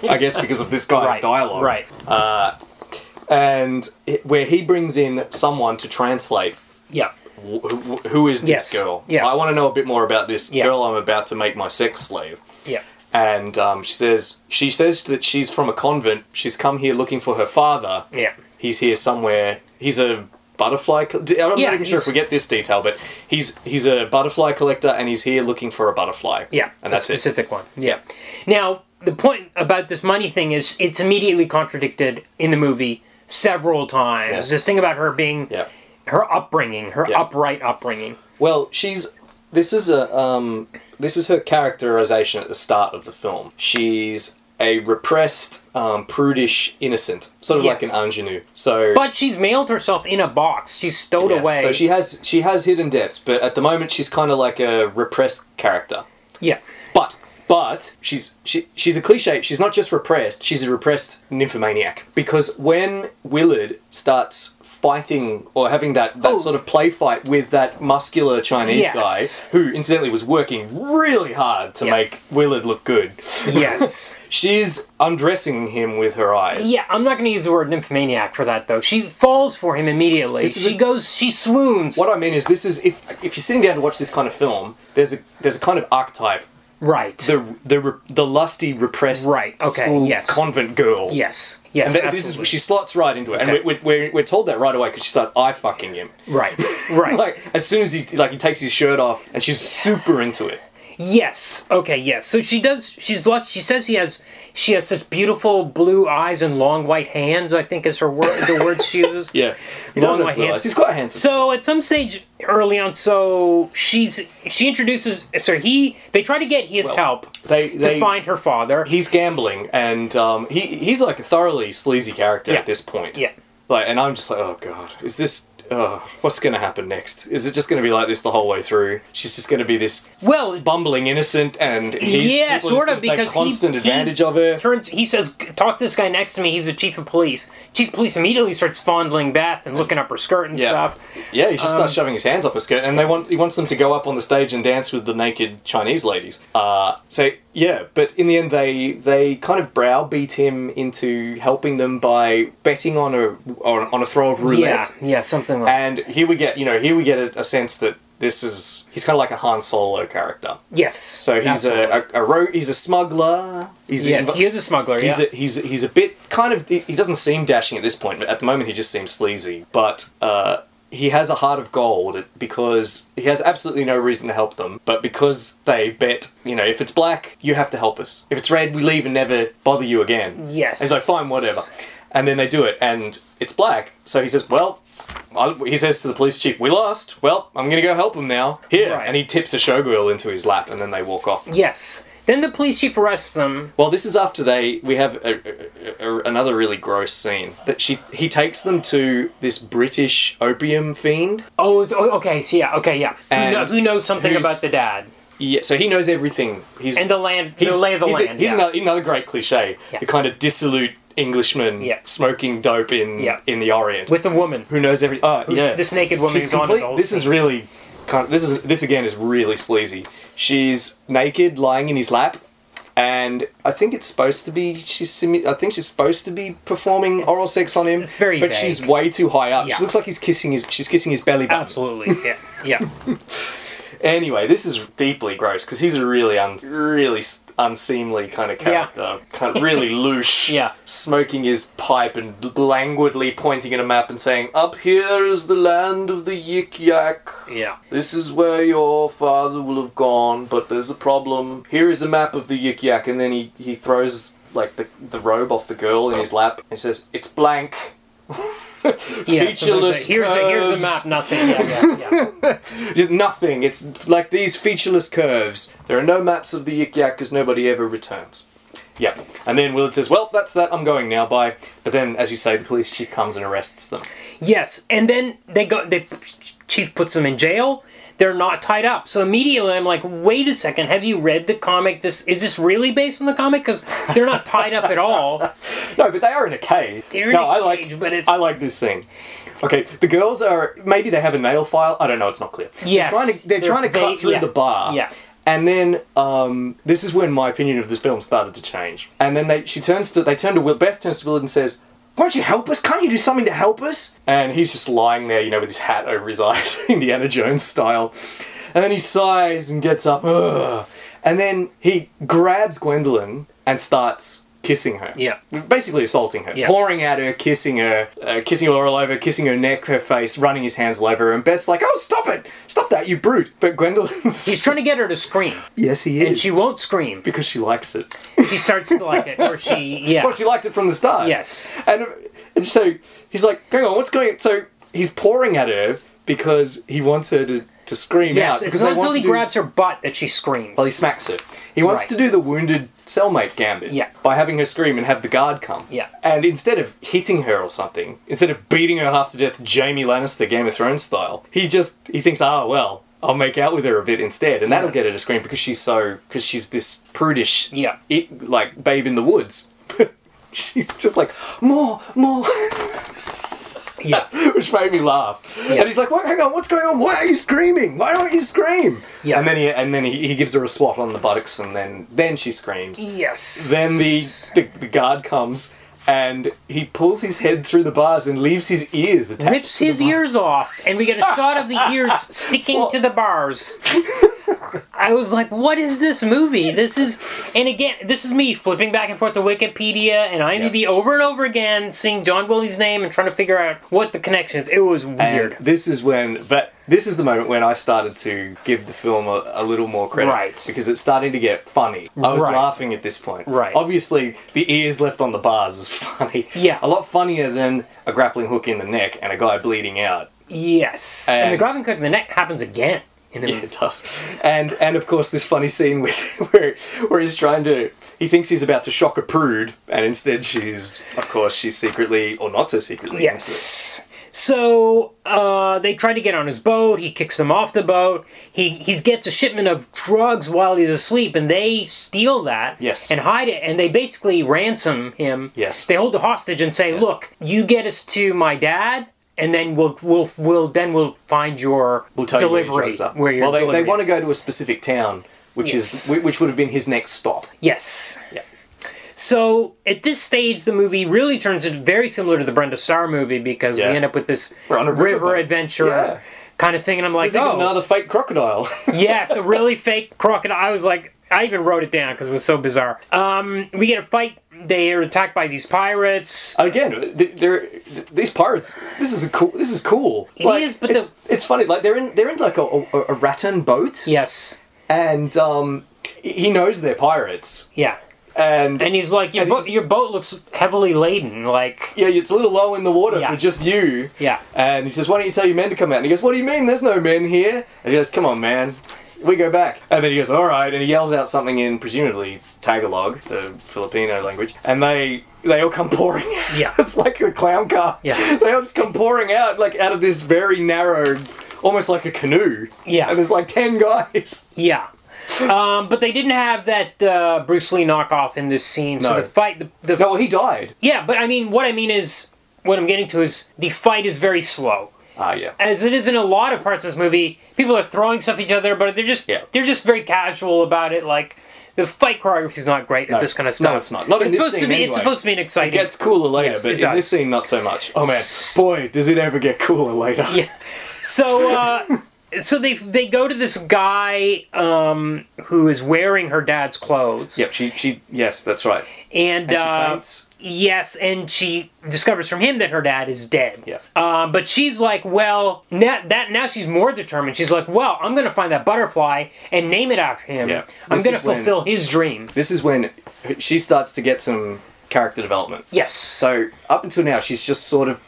I guess because of this guy's dialogue. Right. And where he brings in someone to translate. Yeah. Who is this girl? Yeah. I want to know a bit more about this girl I'm about to make my sex slave. Yeah. And she says that she's from a convent. She's come here looking for her father. Yeah. He's here somewhere. He's a butterfly... I'm not even sure if we get this detail, but he's a butterfly collector and he's here looking for a butterfly. Yeah, and that's a specific one. Yeah. Now, the point about this money thing is it's immediately contradicted in the movie several times. This thing about her being her upbringing, her upright upbringing. Well, this is her characterization at the start of the film. She's a repressed, prudish innocent, sort of like an ingenue. But she's mailed herself in a box. She's stowed away. So she has hidden depths, but at the moment she's kind of like a repressed character. Yeah. But she's a cliche. She's not just repressed. She's a repressed nymphomaniac. Because when Willard starts fighting or having that sort of play fight with that muscular Chinese guy, who incidentally was working really hard to make Willard look good. Yes. She's undressing him with her eyes. Yeah, I'm not going to use the word nymphomaniac for that, though. She falls for him immediately. She swoons. What I mean is, this is if you're sitting down to watch this kind of film, there's a kind of archetype. Right. The lusty, repressed convent girl. Yes. And she slots right into it. Okay. And we're told that right away because she starts eye-fucking him. Right. Like, as soon as he takes his shirt off, and she's super into it. Yes. Okay, yes. So she says she has such beautiful blue eyes and long white hands, I think is the word she uses. Yeah. Long white hands. He's quite handsome. So at some stage early on, she introduces, they try to get his help to find her father. He's gambling, and he's like a thoroughly sleazy character at this point. Yeah. Like, and I'm just like, oh god, is this... what's going to happen next? Is it just going to be like this the whole way through? She's just going to be this bumbling innocent, and sort of, because constant advantage of her. He says, "Talk to this guy next to me. He's the chief of police." Chief of police immediately starts fondling Beth and looking up her skirt and stuff. Yeah, he just starts shoving his hands up her skirt, and he wants them to go up on the stage and dance with the naked Chinese ladies. But in the end, they kind of browbeat him into helping them by betting on a throw of roulette. Yeah, something like. And here we get a sense that he's kind of like a Han Solo character. Yes. So he's a smuggler. He is a smuggler. He's a bit kind of, he doesn't seem dashing at this point, but at the moment he just seems sleazy. But he has a heart of gold because he has absolutely no reason to help them, but because they bet, if it's black, you have to help us. If it's red, we leave and never bother you again. Yes. And so fine, whatever. And then they do it, and it's black. So he says, he says to the police chief, "We lost. Well, I'm going to go help them now. Here." Right. And he tips a showgirl into his lap, and then they walk off. Yes. Then the police chief arrests them. Well, this is after we have another really gross scene. That he takes them to this British opium fiend. Okay. So yeah. Who knows something about the dad? Yeah, so he knows everything. And the land, the lay of the land. He's another great cliche. Yeah. The kind of dissolute Englishman smoking dope in the Orient with a woman who knows everything. This naked woman who's on the This is really this again is really sleazy. She's naked, lying in his lap, and I think it's supposed to be she's supposed to be performing oral sex on him. It's very vague. She's way too high up. Yeah. She looks like she's kissing his belly button. Absolutely, yeah. Anyway, this is deeply gross because he's a really unseemly kind of character, kind of really louche, smoking his pipe and languidly pointing at a map and saying, "Up here is the land of the Yik-Yak. Yeah, this is where your father will have gone, but there's a problem. Here is a map of the Yik-Yak," and then he throws like the robe off the girl in his lap and says, "It's blank." Featureless curves. Here's a map. Nothing. Yeah. Nothing. It's like these featureless curves. There are no maps of the Yik-Yak because nobody ever returns. Yeah. And then Willard says, "Well, that's that. I'm going now. Bye." But then, as you say, the police chief comes and arrests them. Yes, and then the chief puts them in jail. They're not tied up. So immediately I'm like, wait a second, have you read the comic? Is this really based on the comic? Because they're not tied up at all. No, but they are in a cave. I like this scene. Okay, the girls are, maybe they have a nail file. I don't know, it's not clear. Yes. They're trying to cut through the bar. Yeah. And then, this is when my opinion of this film started to change. And then Beth turns to Willard and says, "Why don't you help us? Can't you do something to help us?" And he's just lying there, with his hat over his eyes, Indiana Jones style. And then he sighs and gets up. Ugh. And then he grabs Gwendoline and starts kissing her. Yeah. Basically assaulting her. Yeah. Pouring at her, kissing her all over, kissing her neck, her face, running his hands all over her. And Beth's like, "Oh, stop it! Stop that, you brute!" But Gwendoline's... He's trying to get her to scream. Yes, he is. And she won't scream. Because she likes it. She starts to like it. Or she... Yeah. Well, she liked it from the start. Yes. And And so he's like, hang on, what's going on? So he's pouring at her because he wants her to scream out. It's not until he grabs her butt that she screams. Well, he smacks her. He wants to do the wounded cellmate gambit by having her scream and have the guard come. Yeah. And instead of hitting her or something, instead of beating her half to death Jaime Lannister Game of Thrones style, he thinks, well, I'll make out with her a bit instead, and that'll get her to scream because she's this prudish, like babe in the woods. She's just like, more. Yeah. Which made me laugh. Yeah. And he's like, hang on, what's going on? Why are you screaming? Why don't you scream? Yeah. And then he gives her a swat on the buttocks, and then she screams. Yes. Then the guard comes, and he pulls his head through the bars and leaves his ears attached. Rips his ears off, and we get a shot of the ears sticking to the bars. I was like, what is this movie? This is me flipping back and forth to Wikipedia and IMDb over and over again, seeing John Willie's name and trying to figure out what the connection is. It was weird. And this is the moment when I started to give the film a little more credit. Right. Because it's starting to get funny. I was laughing at this point. Right. Obviously, the ears left on the bars is funny. Yeah. A lot funnier than a grappling hook in the neck and a guy bleeding out. Yes. And the grappling hook in the neck happens again. Yeah, it does. And of course this funny scene where he's he thinks he's about to shock a prude, and instead she's secretly, or not so secretly. Yes. So they try to get on his boat. He kicks them off the boat. He gets a shipment of drugs while he's asleep, and they steal that and hide it. And they basically ransom him. Yes. They hold the hostage and say, "Look, you get us to my dad." And then we'll find your delivery where you're delivering. They want to go to a specific town, which would have been his next stop. Yes. Yeah. So at this stage, the movie really turns it very similar to the Brenda Starr movie because we end up with this river adventure kind of thing, and I'm like, there's even another fake crocodile. Yes, a really fake crocodile. I was like, I even wrote it down because it was so bizarre. We get a fight. They are attacked by these pirates. Again, these pirates. This is cool. It is, but it's funny. Like they're in like a rattan boat. Yes. And he knows they're pirates. Yeah. And he's like, your boat looks heavily laden. Like, yeah, it's a little low in the water for just you. Yeah. And he says, "Why don't you tell your men to come out?" And he goes, "What do you mean? There's no men here." And he goes, "Come on, man. We go back." And then he goes, "All right," and he yells out something in presumably Tagalog, the Filipino language, and they all come pouring out. Yeah. It's like a clown car. Yeah. They all just come pouring out, like out of this very narrow, almost like a canoe. Yeah. And there's like 10 guys. Yeah. But they didn't have that Bruce Lee knockoff in this scene, so the fight... No, he died. Yeah, but what I'm getting to is the fight is very slow. Yeah. As it is in a lot of parts of this movie, people are throwing stuff at each other, but they're just very casual about it. Like the fight choreography is not great at this kind of stuff. No, it's not. Not in this scene anyway. It's supposed to be an exciting. It gets cooler later, but in this scene, not so much. Oh man, boy, does it ever get cooler later. Yeah. So they go to this guy who is wearing her dad's clothes. Yep. Yes, that's right. And she faints. Yes, and she discovers from him that her dad is dead. Yeah. But she's like, well, now she's more determined. She's like, well, I'm going to find that butterfly and name it after him. Yeah. I'm going to fulfill his dream. This is when she starts to get some character development. Yes. So up until now, she's sort of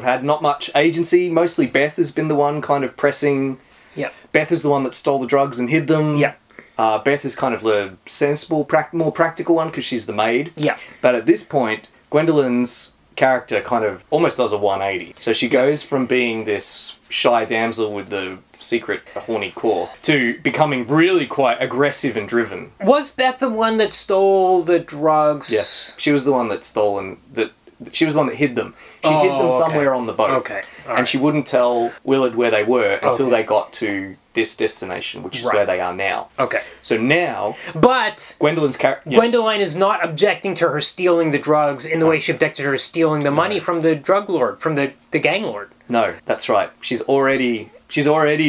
had not much agency. Mostly Beth has been the one kind of pressing. Yeah. Beth is the one that stole the drugs and hid them. Yeah. Beth is kind of the sensible, more practical one because she's the maid. Yeah. But at this point, Gwendolyn's character kind of almost does a 180. So she goes from being this shy damsel with the secret horny core to becoming really quite aggressive and driven. Was Beth the one that stole the drugs? Yes. She was the one that stole and she was the one that hid them. She hid them somewhere on the boat. Okay. And she wouldn't tell Willard where they were until they got to this destination, which is where they are now. Okay. So now... But... Gwendolyn's character... Gwendoline is not objecting to her stealing the drugs in the way she objected to her stealing the money from the drug lord, from the gang lord. No, that's right. She's already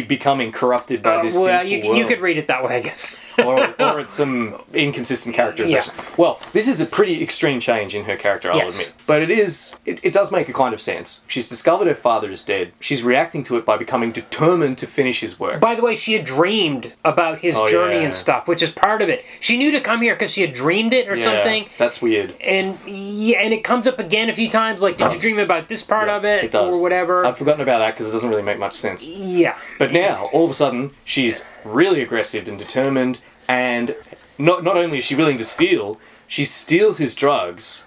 becoming corrupted by this sinful world. You could read it that way, I guess. or it's some inconsistent characterization. Yeah. Well, this is a pretty extreme change in her character, I'll admit. But it does make a kind of sense. She's discovered her father is dead. She's reacting to it by becoming determined to finish his work. By the way, she had dreamed about his journey and stuff, which is part of it. She knew to come here because she had dreamed it or something. That's weird. And and it comes up again a few times, like, did you dream about this part of it? It does. Or whatever. I've forgotten about that because it doesn't really make much sense. Yeah. But now, all of a sudden, she's really aggressive and determined, and not only is she willing to steal, she steals his drugs,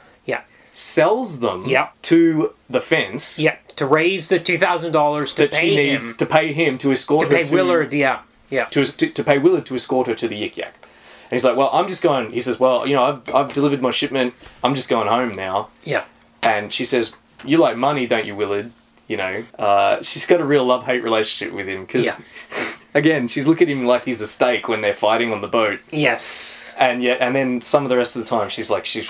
sells them to the fence, to raise the $2,000 that she needs to pay him to escort her to Willard, to pay Willard to escort her to the Yik-Yak. And he's like, well, I'm just going. He says, well, you know, I've delivered my shipment. I'm just going home now. Yeah. And she says, you like money, don't you, Willard? You know, she's got a real love-hate relationship with him because, again, she's looking at him like he's a steak when they're fighting on the boat. Yes. And then some of the rest of the time, she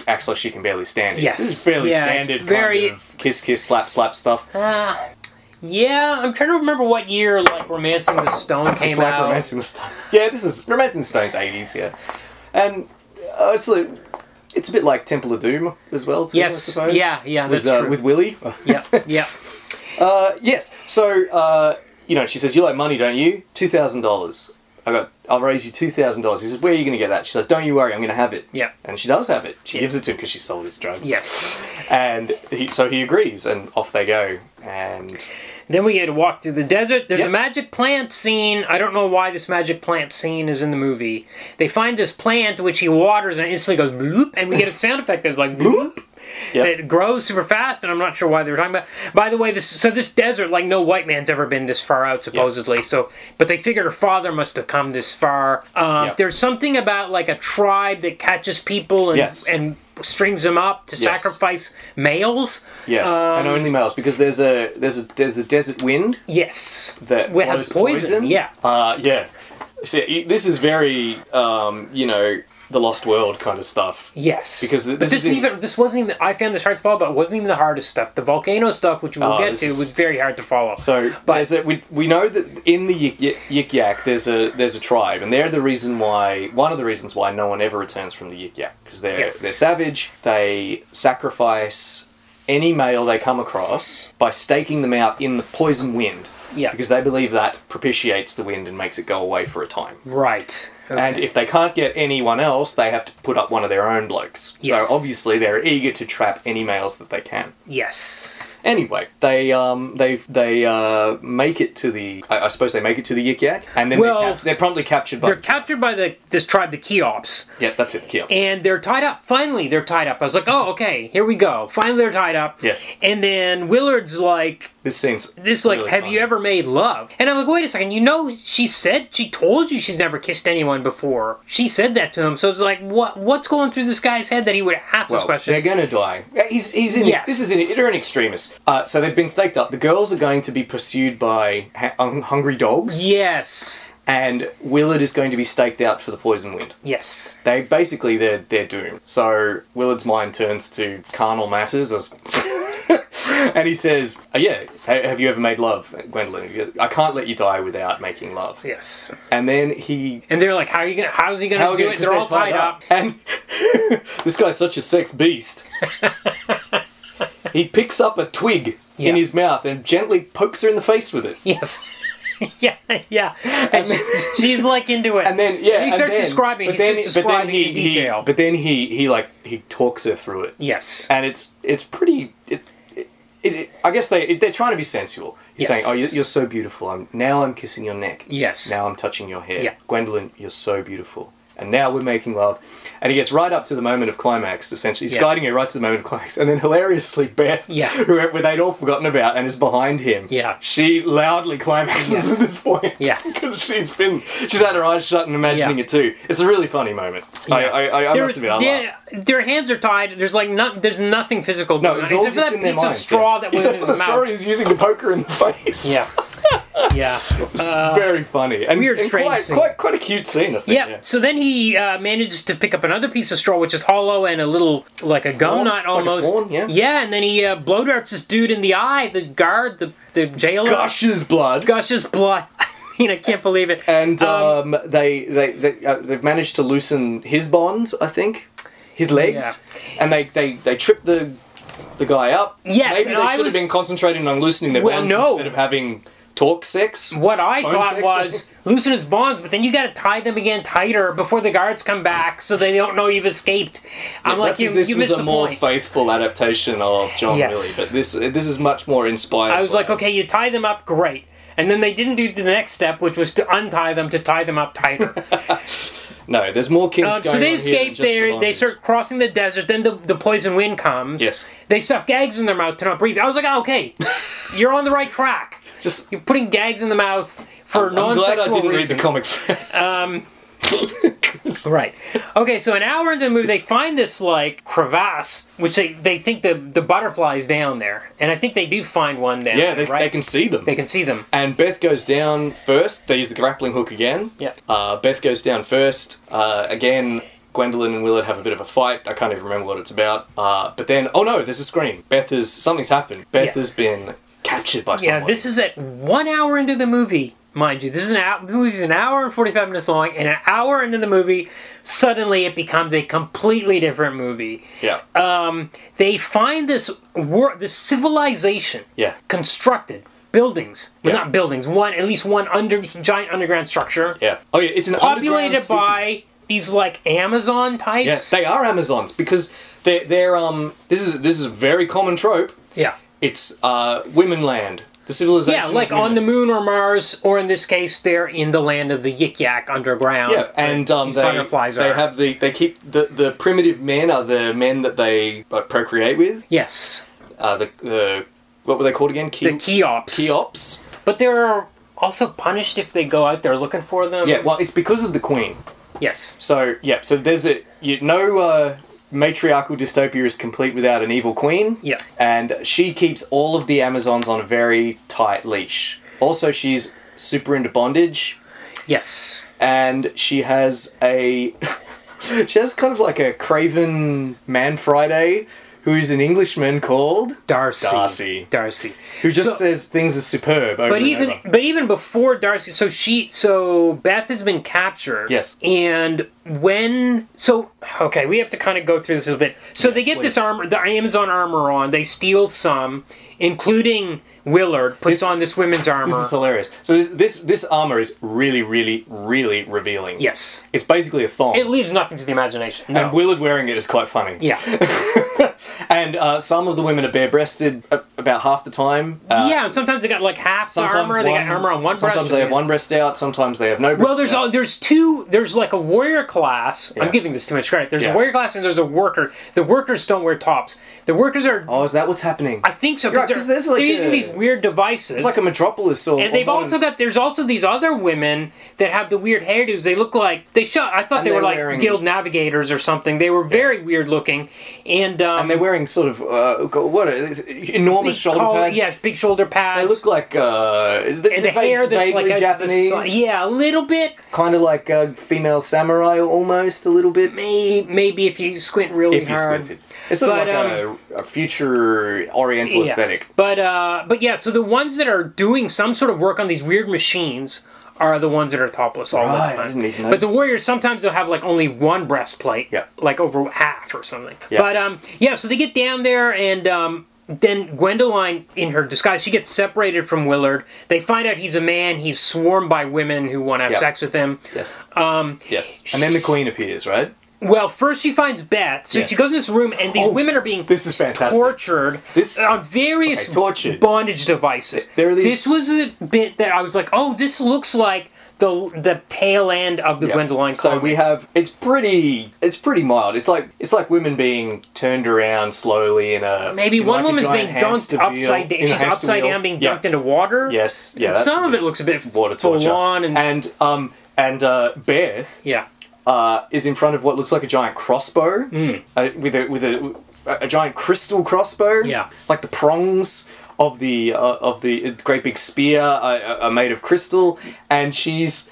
acts like she can barely stand it. Yes. This is fairly standard kind of kiss, slap stuff. Yeah, I'm trying to remember what year, like, Romancing the Stone came out. Romancing the Stone. Yeah, this is Romancing the Stone's 80s, yeah. And it's a bit like Temple of Doom as well, too, I suppose. Yeah, that's true. With Willie. Yeah. Yes. So, you know, she says, you like money, don't you? $2,000. I'll raise you $2,000. He says, where are you going to get that? She said, don't you worry, I'm going to have it. Yeah. And she does have it. She gives it to him because she sold his drugs. Yes. And so he agrees, and off they go. And then we get to walk through the desert. There's a magic plant scene. I don't know why this magic plant scene is in the movie. They find this plant which he waters and it instantly goes bloop, and we get a sound effect that's like bloop. Yep. It grows super fast, and I'm not sure why they were talking about. By the way, this desert, like, no white man's ever been this far out, supposedly. Yep. So, but they figured her father must have come this far. There's something about, like, a tribe that catches people and strings them up to sacrifice males. Yes, and only males, because there's a desert wind. Yes, that has poison. Yeah. See, this is very you know, the Lost World kind of stuff. Yes. Because this wasn't even, I found this hard to follow, but it wasn't even the hardest stuff. The volcano stuff, which we'll get to, was very hard to follow. So, but we know that in the Yik-Yak there's a tribe, and they're one of the reasons why no one ever returns from the Yik-Yak, because they're savage. They sacrifice any male they come across by staking them out in the poison wind. Yeah. Because they believe that propitiates the wind and makes it go away for a time. Right. Okay. And if they can't get anyone else, they have to put up one of their own blokes. Yes. So obviously they're eager to trap any males that they can. Yes. Anyway, they make it to the. I suppose they make it to the Yik-Yak, and then they're promptly captured by. They're captured by this tribe, the Keops. Yeah, that's it, the Keops. And they're tied up. Finally, they're tied up. I was like, oh, okay, here we go. Finally, they're tied up. Yes. And then Willard's like, really have you ever made love? And I'm like, wait a second. You know, she told you she's never kissed anyone before. She said that to him. So it's like, what's going through this guy's head that he would ask this question? They're gonna die. He's in. Yes. This is in it. They're an extremist. So they've been staked up. The girls are going to be pursued by hungry dogs. Yes. And Willard is going to be staked out for the poison wind. Yes. They're doomed. So Willard's mind turns to carnal matters and he says, have you ever made love, Gwendoline? I can't let you die without making love. Yes. And then and they're like, how's he gonna do it? They're all tied up. And this guy's such a sex beast. He picks up a twig in his mouth and gently pokes her in the face with it. Yes. yeah. And she's like into it. And then he starts describing in detail. But then he talks her through it. Yes. And it's pretty. I guess they're trying to be sensual. He's saying, "Oh, you're so beautiful. Now I'm kissing your neck. Yes. Now I'm touching your hair. Yeah. Gwendolyn, you're so beautiful. And now we're making love." And he gets right up to the moment of climax, essentially. He's guiding her right to the moment of climax. And then hilariously, Beth, who they'd all forgotten about and is behind him, she loudly climaxes at this point. Yeah. Because she's had her eyes shut and imagining it too. It's a really funny moment. Yeah. I must admit, I laughed. Their hands are tied. There's there's nothing physical going on. It's all just in their minds. Except for that piece of straw that was in his mouth. Except for the story he's using to poke her in the face. Yeah. Yeah. It's very funny. And weird, strange scene. Quite a cute scene, I think. Yeah. So then he manages to pick up another piece of straw, which is hollow and a little, like a gum knot almost. Like a thorn, yeah, and then he blow darts this dude in the eye, the guard, the jailer. Gushes blood. mean, I can't believe it. And they've managed to loosen his bonds, I think, his legs, and they trip the guy up. Yes, maybe they should have been concentrating on loosening their bonds instead of having talk sex. What I thought was loosen his bonds, but then you got to tie them again tighter before the guards come back, so they don't know you've escaped. I'm like, you missed the point. This was a more faithful adaptation of John Willie, but this is much more inspired. I was like, okay, you tie them up, great, and then they didn't do the next step, which was to untie them to tie them up tighter. No, there's more kinks going on. So they escape there, they start crossing the desert, then the poison wind comes. Yes. They stuff gags in their mouth to not breathe. I was like, oh, okay, you're on the right track. You're putting gags in the mouth for non-sexual reasons. I'm glad I didn't read the comic first. Right. Okay, so an hour into the movie, they find this, like, crevasse, which they think the butterfly's down there. And I think they do find one down there, right? They can see them. They can see them. And Beth goes down first. They use the grappling hook again. Yeah. Beth goes down first. Again, Gwendoline and Willard have a bit of a fight. I can't even remember what it's about. But then, oh no, there's a scream. Something's happened. Beth has been captured by someone. Yeah, this is at 1 hour into the movie, mind you. This is the movie's an hour and 45 minutes long, and an hour into the movie, suddenly it becomes a completely different movie. Yeah. They find this civilization. Yeah. Constructed. Buildings. Well, not buildings. At least one giant underground structure. Yeah. Oh yeah, it's an populated by these, like, Amazon types. Yeah, they are Amazons because they're this is a very common trope. Yeah. It's women land. The civilization. Yeah, like on the moon or Mars, or in this case, they're in the land of the Yik-Yak underground. Yeah, and butterflies they keep the primitive men are the men that they procreate with. Yes. The what were they called again? The Cheops. Cheops. But they're also punished if they go out there looking for them. Yeah, well, it's because of the Queen. Yes. So there's no matriarchal dystopia is complete without an evil queen. Yeah. And she keeps all of the Amazons on a very tight leash. Also, she's super into bondage. Yes. And she has kind of like a craven Man Friday who's an Englishman called Darcy. Who just says things are superb over and over. But even before Darcy, so Beth has been captured. Yes. And okay, we have to kind of go through this a little bit. So they get this armor, the Amazon armor on. They steal some, including Willard puts on this women's armor. This is hilarious. So this armor is really, really, really revealing. Yes. It's basically a thong. It leaves nothing to the imagination. No. And Willard wearing it is quite funny. Yeah. And some of the women are bare-breasted about half the time. Yeah, and sometimes they got like half the armor. They got armor on one breast. Sometimes they have one breast out. Sometimes they have no breast out. Well, there's two. There's like a warrior class. Yeah. I'm giving this too much credit. There's a warrior class and there's a worker. The workers don't wear tops. The workers are... Oh, is that what's happening? I think so. Because they're using these weird devices. It's like a Metropolis or... And they've also got... There's also these other women that have the weird hairdos. They look like... I thought they were like guild navigators or something. They were very weird looking. And they're wearing sort of... enormous shoulder pads. Yes, big shoulder pads. They look like... and the hair that's vaguely like Japanese. Yeah, a little bit. Kind of like a female samurai almost, a little bit. Maybe if you squint really hard. If you squinted. It's sort of like a future Oriental aesthetic. But yeah, so the ones that are doing some sort of work on these weird machines are the ones that are topless all the time. I didn't even notice. But the warriors, sometimes they'll have like only one breastplate, like over half or something. Yeah. But so they get down there and then Gwendoline, in her disguise, she gets separated from Willard. They find out he's a man. He's swarmed by women who want to have sex with him. Yes. Yes. And then the Queen appears, right? Well, first she finds Beth. So she goes in this room, and these women are being tortured on various bondage devices. This was a bit that I was like, oh, this looks like the tail end of the Gwendoline comics. So we have it's pretty mild. It's like women being turned around slowly in a maybe one woman's being dunked upside down. She's upside down being dunked into water. Yes, yeah. Some of it looks a bit water torture. Full on and Beth is in front of what looks like a giant crossbow with a giant crystal crossbow. Yeah, like the prongs of the great big spear are made of crystal, and she's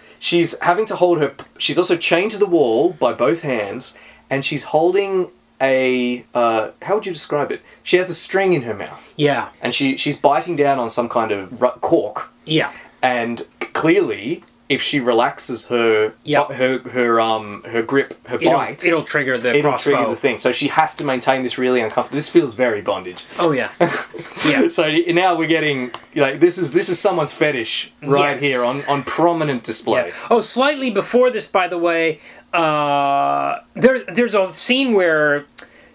having to hold her. She's also chained to the wall by both hands, and she's holding a how would you describe it? She has a string in her mouth. Yeah, and she's biting down on some kind of cork. Yeah. And clearly, if she relaxes her grip, her bite, it'll trigger the crossbow. Trigger the thing. So she has to maintain this really uncomfortable. This feels very bondage. Oh yeah, yeah. So now we're getting like this is someone's fetish right here on prominent display. Yeah. Oh, slightly before this, by the way, there's a scene where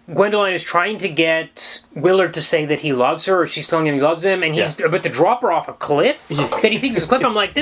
Gwendoline is trying to get Willard to say that he loves her, or she's telling him he loves him, and he's about to drop her off a cliff that he thinks is a cliff. I'm like,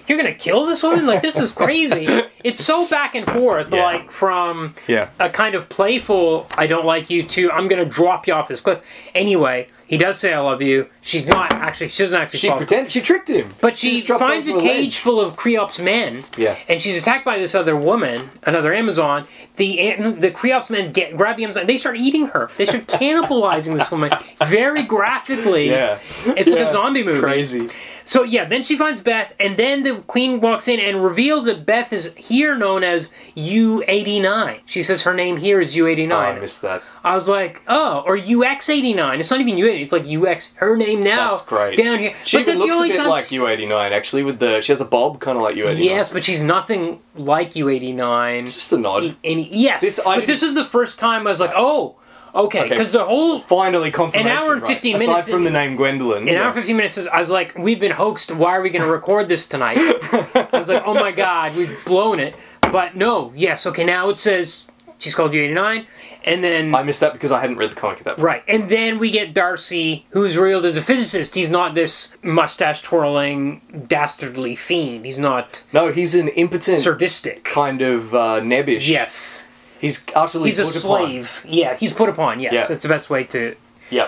you're gonna kill this woman? Like, this is crazy. It's so back and forth, like from a kind of playful, I don't like you, to I'm gonna drop you off this cliff. Anyway, he does say I love you. She doesn't actually She tricked him. But she finds a cage full of Creops men. Yeah. And she's attacked by this other woman, another Amazon. The Creops men grab the Amazon. They start eating her. They start cannibalizing this woman very graphically. Yeah. It's like a zombie movie. Crazy. So yeah, then she finds Beth, and then the Queen walks in and reveals that Beth is here known as U-89. She says her name here is U-89. Oh, I missed that. I was like, oh, or UX-89. It's not even U-80, it's like UX. Her name now. That's great. Down here. She even looks a bit like U-89, actually, she has a bob, kind of like U-89. Yes, but she's nothing like U-89. It's just a nod. Yes, this is the first time I was like, oh, okay, because the whole... Finally, confirmation. An hour and 15 minutes... Aside from the name Gwendoline. An hour and 15 minutes, I was like, we've been hoaxed. Why are we going to record this tonight? I was like, oh my god, we've blown it. But no, yes, okay, now it says she's called U-89, and then... I missed that because I hadn't read the comic at that point. Right, and then we get Darcy, who's revealed as a physicist. He's not this mustache-twirling, dastardly fiend. He's not... No, he's an impotent... Sadistic. Kind of nebbish. Yes. He's utterly put upon. He's a slave. Yeah, he's put upon, yes. Yeah. That's the best way to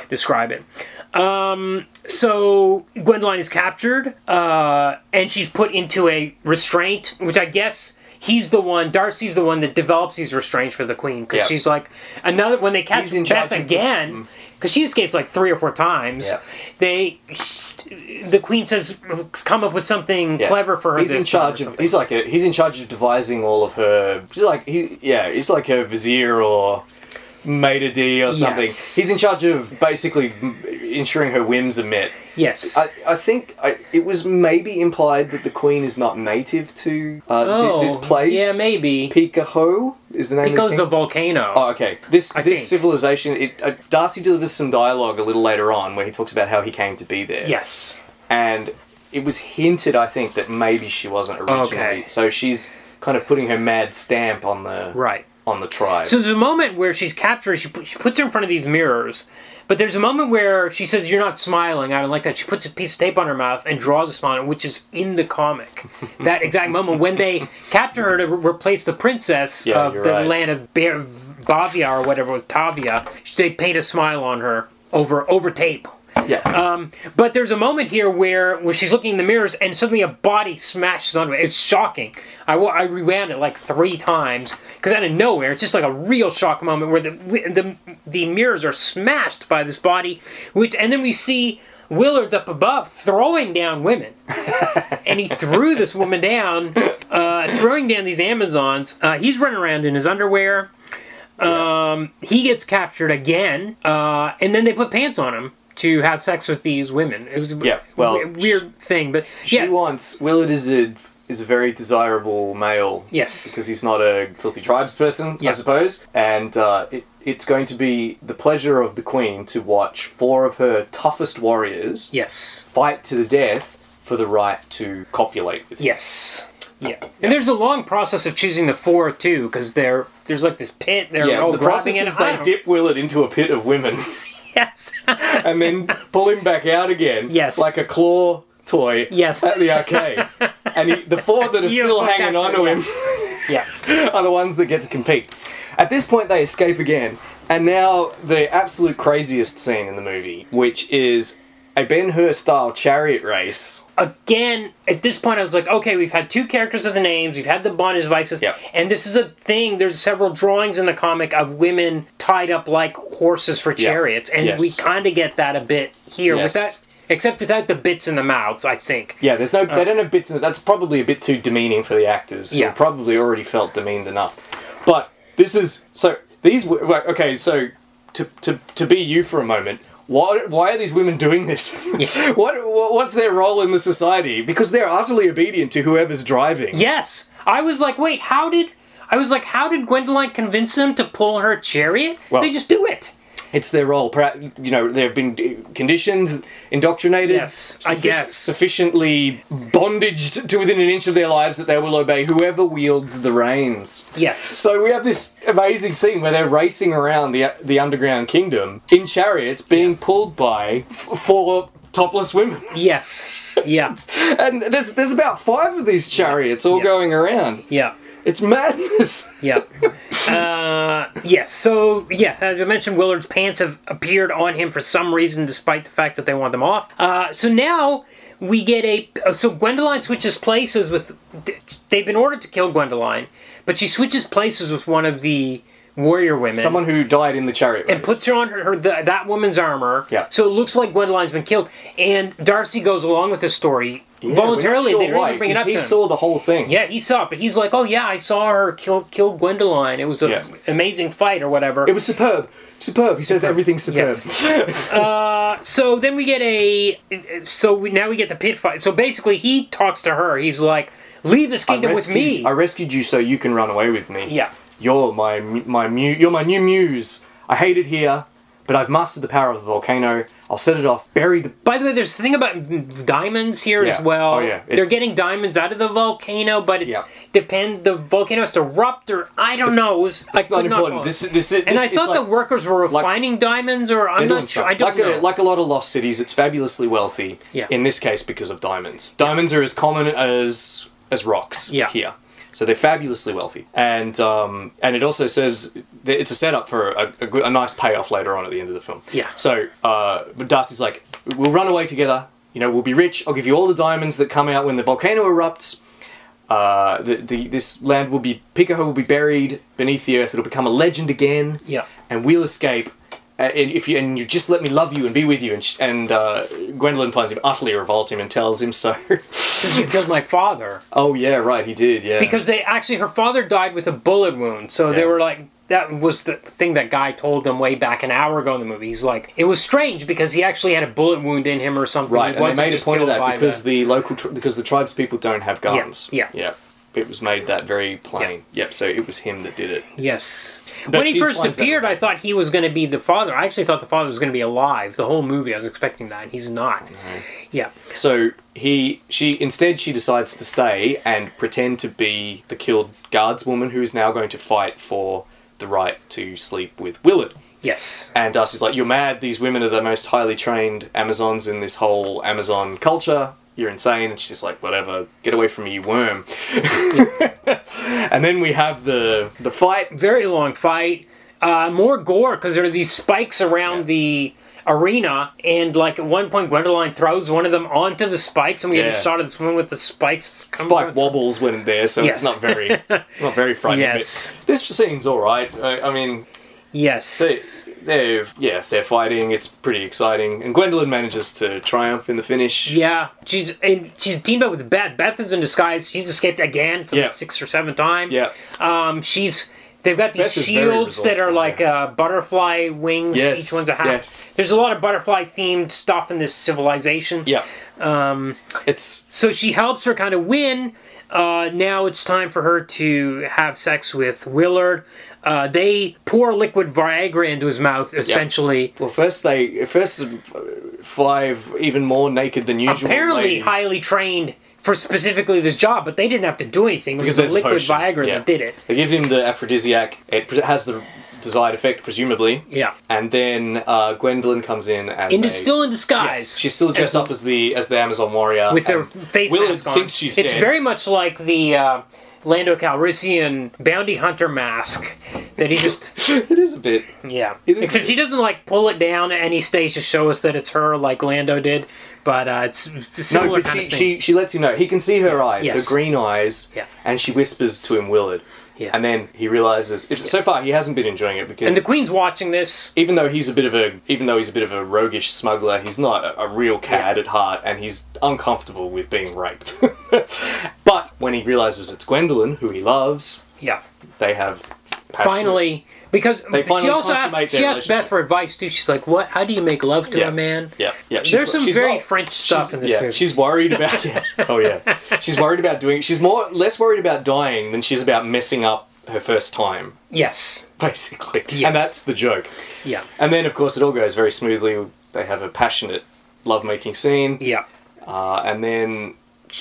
describe it. So, Gwendoline is captured, and she's put into a restraint, which I guess... Darcy's the one that develops these restraints for the Queen, because she's like, when they catch Beth again, because she escapes like 3 or 4 times, the Queen says, come up with something clever for her. He's in charge of devising all of her, he's like her vizier or maitre d' or something. Yes. He's in charge of basically ensuring her whims are met. Yes. I think it was maybe implied that the Queen is not native to this place. Yeah, maybe. Picaho is the name Pico's of the a volcano. Oh, okay. This civilization, Darcy delivers some dialogue a little later on where he talks about how he came to be there. Yes. And it was hinted, I think, that maybe she wasn't originally. Okay. So she's kind of putting her mad stamp on the on the tribe. So there's a moment where she's captured. She puts her in front of these mirrors. But there's a moment where she says, you're not smiling. I don't like that. She puts a piece of tape on her mouth and draws a smile, which is in the comic. That exact moment when they capture her to replace the princess of the land of Bavia or whatever it was, Tavia, they paint a smile on her over tape. Yeah. But there's a moment here where she's looking in the mirrors and suddenly a body smashes onto it. It's shocking. I rewound it like 3 times because out of nowhere, it's just like a real shock moment where the mirrors are smashed by this body, and then we see Willard's up above throwing down women, and he threw this woman down, throwing down these Amazons. He's running around in his underwear. He gets captured again, and then they put pants on him to have sex with these women. It was a weird thing, but Willard is a very desirable male. Yes. Because he's not a filthy tribes person, I suppose. And it's going to be the pleasure of the Queen to watch 4 of her toughest warriors fight to the death for the right to copulate with him. Yes. Yeah. And there's a long process of choosing the 4 too, because there's like this pit, they're all dropping in. They dip Willard into a pit of women. Yes. And then pull him back out again. Yes. Like a claw toy at the arcade. And the 4 that are still hanging on to him are the ones that get to compete. At this point, they escape again. And now the absolute craziest scene in the movie, which is a Ben-Hur style chariot race. Again, at this point I was like, okay, we've had 2 characters with the names, we've had the bondage devices, and this is a thing, there's several drawings in the comic of women tied up like horses for chariots, and we kind of get that a bit here, with that, except without the bits in the mouths, I think. Yeah, there's no, they don't have bits in that's probably a bit too demeaning for the actors, who probably already felt demeaned enough. But this is, so, these, okay, so, to be you for a moment, why are these women doing this? Yeah. What's their role in the society? Because they're utterly obedient to whoever's driving. Yes. I was like, wait, how did Gwendoline convince them to pull her chariot? Well, they just do it. It's their role. You know, they've been conditioned, indoctrinated, yes, I guess. Sufficiently bondaged to within an inch of their lives that they will obey whoever wields the reins. Yes. So we have this amazing scene where they're racing around the underground kingdom in chariots being pulled by 4 topless women. Yes. Yeah. And there's about 5 of these chariots all going around. Yeah. It's madness. Yeah. Yes. So, yeah, as I mentioned, Willard's pants have appeared on him for some reason, despite the fact that they want them off. So now we get so Gwendoline switches places with... They've been ordered to kill Gwendoline, but she switches places with one of the warrior women. Someone who died in the chariot race. And puts her on that woman's armor. Yeah. So it looks like Gwendoline's been killed. And Darcy goes along with the story voluntarily. They didn't even bring it up to him. He saw the whole thing. Yeah, he saw it, but he's like, oh yeah, I saw her kill Gwendoline. It was an amazing fight or whatever. It was superb. Superb. He says everything's superb. Yes. So then we get now we get the pit fight. So basically he talks to her. He's like, leave this kingdom with me. I rescued you so you can run away with me. Yeah. You're my new muse. I hate it here, but I've mastered the power of the volcano. I'll set it off, bury the... By the way, there's a thing about diamonds here as well. Oh, yeah. They're getting diamonds out of the volcano, but the volcano has to erupt, or I don't know. It's not important. I thought the workers were refining diamonds, or I'm not sure. I don't know. Like a lot of lost cities, it's fabulously wealthy. Yeah. In this case, because of diamonds. Diamonds are as common as rocks here. So they're fabulously wealthy, and it also serves. It's a setup for a nice payoff later on at the end of the film. Yeah. So Darcy's like, we'll run away together. You know, we'll be rich. I'll give you all the diamonds that come out when the volcano erupts. This land will be Picaho will be buried beneath the earth. It'll become a legend again. Yeah. And we'll escape. And you just let me love you and be with you, and Gwendoline finds him utterly revolting and tells him so. Because you killed my father. Oh yeah, right, he did. Yeah. Because her father died with a bullet wound, so they were like, that was the thing that guy told them way back an hour ago in the movie. He's like, it was strange because he actually had a bullet wound in him or something. Right, and they made a point of that because the tribes people don't have guns. Yeah. It was made that very plain. Yep. So it was him that did it. Yes. But when he first appeared, I thought he was going to be the father. I actually thought the father was going to be alive the whole movie. I was expecting that. He's not. No. Yeah. So she decides to stay and pretend to be the killed guardswoman who is now going to fight for the right to sleep with Willard. Yes. And Darcy's like, you're mad. These women are the most highly trained Amazons in this whole Amazon culture. You're insane. And she's just like, whatever, get away from me, you worm. And then we have the fight. Very long fight. More gore, because there are these spikes around the arena, and like at one point Gwendoline throws one of them onto the spikes, and we get a shot of this woman with the spikes. Spike wobbles when there, so it's not very frightening. Yes. This scene's alright. I mean... Yes. They're fighting. It's pretty exciting, and Gwendoline manages to triumph in the finish. Yeah, she's teamed up with Beth. Beth is in disguise. She's escaped again for the 6th or 7th time. Yeah. They've got these shields that are like butterfly wings. Yes. Each one's a half. Yes. There's a lot of butterfly themed stuff in this civilization. Yeah. So she helps her kind of win. Now it's time for her to have sex with Willard. They pour liquid Viagra into his mouth, essentially. Yep. Well, first 5 even more naked than usual. Apparently ladies. highly trained for specifically this job, but they didn't have to do anything. It was the liquid Viagra that did it. They give him the aphrodisiac. It has the desired effect, presumably. Yeah. And then Gwendoline comes in and still in disguise. Yes, she's still dressed up as the Amazon warrior with her face mask on. Thinks she's dead. It's very much like the Lando Calrissian bounty hunter mask that he just... It is a bit. Yeah. Except she doesn't like pull it down at any stage to show us that it's her like Lando did. But it's similar. No, but she lets him know. He can see her eyes, her green eyes, Yeah. and she whispers to him, Willard. Yeah. And then he realizes. So far, he hasn't been enjoying it because. And the Queen's watching this. Even though he's a bit of a roguish smuggler, he's not a real cad at heart, and he's uncomfortable with being raped. But when he realizes it's Gwendoline, who he loves, Yeah. they have. Finally, Because they finally she also consummate asked, their she asked Beth relationship. for advice too. She's like, "What? How do you make love to a man?" Yeah. There's some very French stuff in this movie. She's worried about. She's worried about doing. She's less worried about dying than she's about messing up her first time. Yes. Basically. Yes. And that's the joke. Yeah. And then, of course, it all goes very smoothly. They have a passionate lovemaking scene. Yeah. And then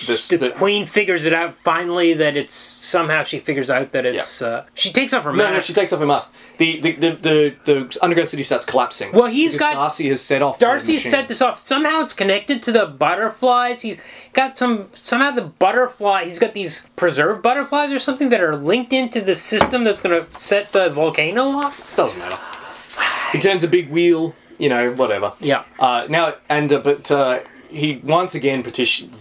the Queen figures it out finally that it's somehow she figures out that it's she takes off her mask. No, she takes off her mask. The underground city starts collapsing. Well, Darcy has set off. Darcy's set this off. Somehow it's connected to the butterflies. He's got somehow the butterfly. He's got these preserved butterflies or something that are linked into the system that's going to set the volcano off. Doesn't matter. He turns a big wheel. Whatever. Yeah. But he once again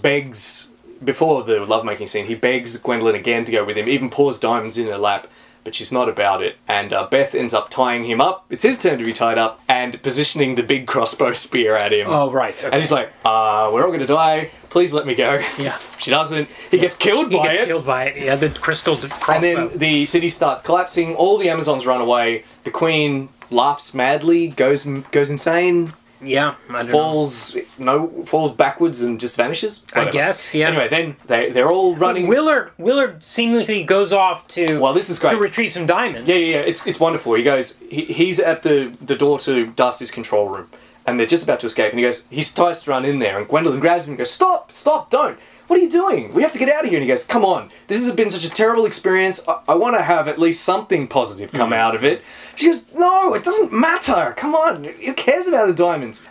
begs, before the lovemaking scene, he begs Gwendoline again to go with him, even pours diamonds in her lap, but she's not about it. And Beth ends up tying him up. It's his turn to be tied up, and positioning the big crossbow spear at him. Oh, right. Okay. And he's like, we're all going to die. Please let me go. Yeah. She doesn't. He gets killed by it. He gets killed by it. Yeah, the crystal crossbow. And then the city starts collapsing. All the Amazons run away. The Queen laughs madly, goes insane. Yeah, I don't know. Falls backwards and just vanishes. Whatever. I guess, yeah. Anyway, then they're all running. Willard seemingly goes off to. Well, this is great. To retrieve some diamonds. Yeah. It's wonderful. He goes. He's at the door to Darcy's control room, and they're just about to escape. And he goes. He tries to run in there, and Gwendoline grabs him and goes, "Stop! Don't! What are you doing? We have to get out of here." And he goes, "Come on! This has been such a terrible experience. I want to have at least something positive come out of it." She goes, "No, it doesn't matter. Come on, who cares about the diamonds?"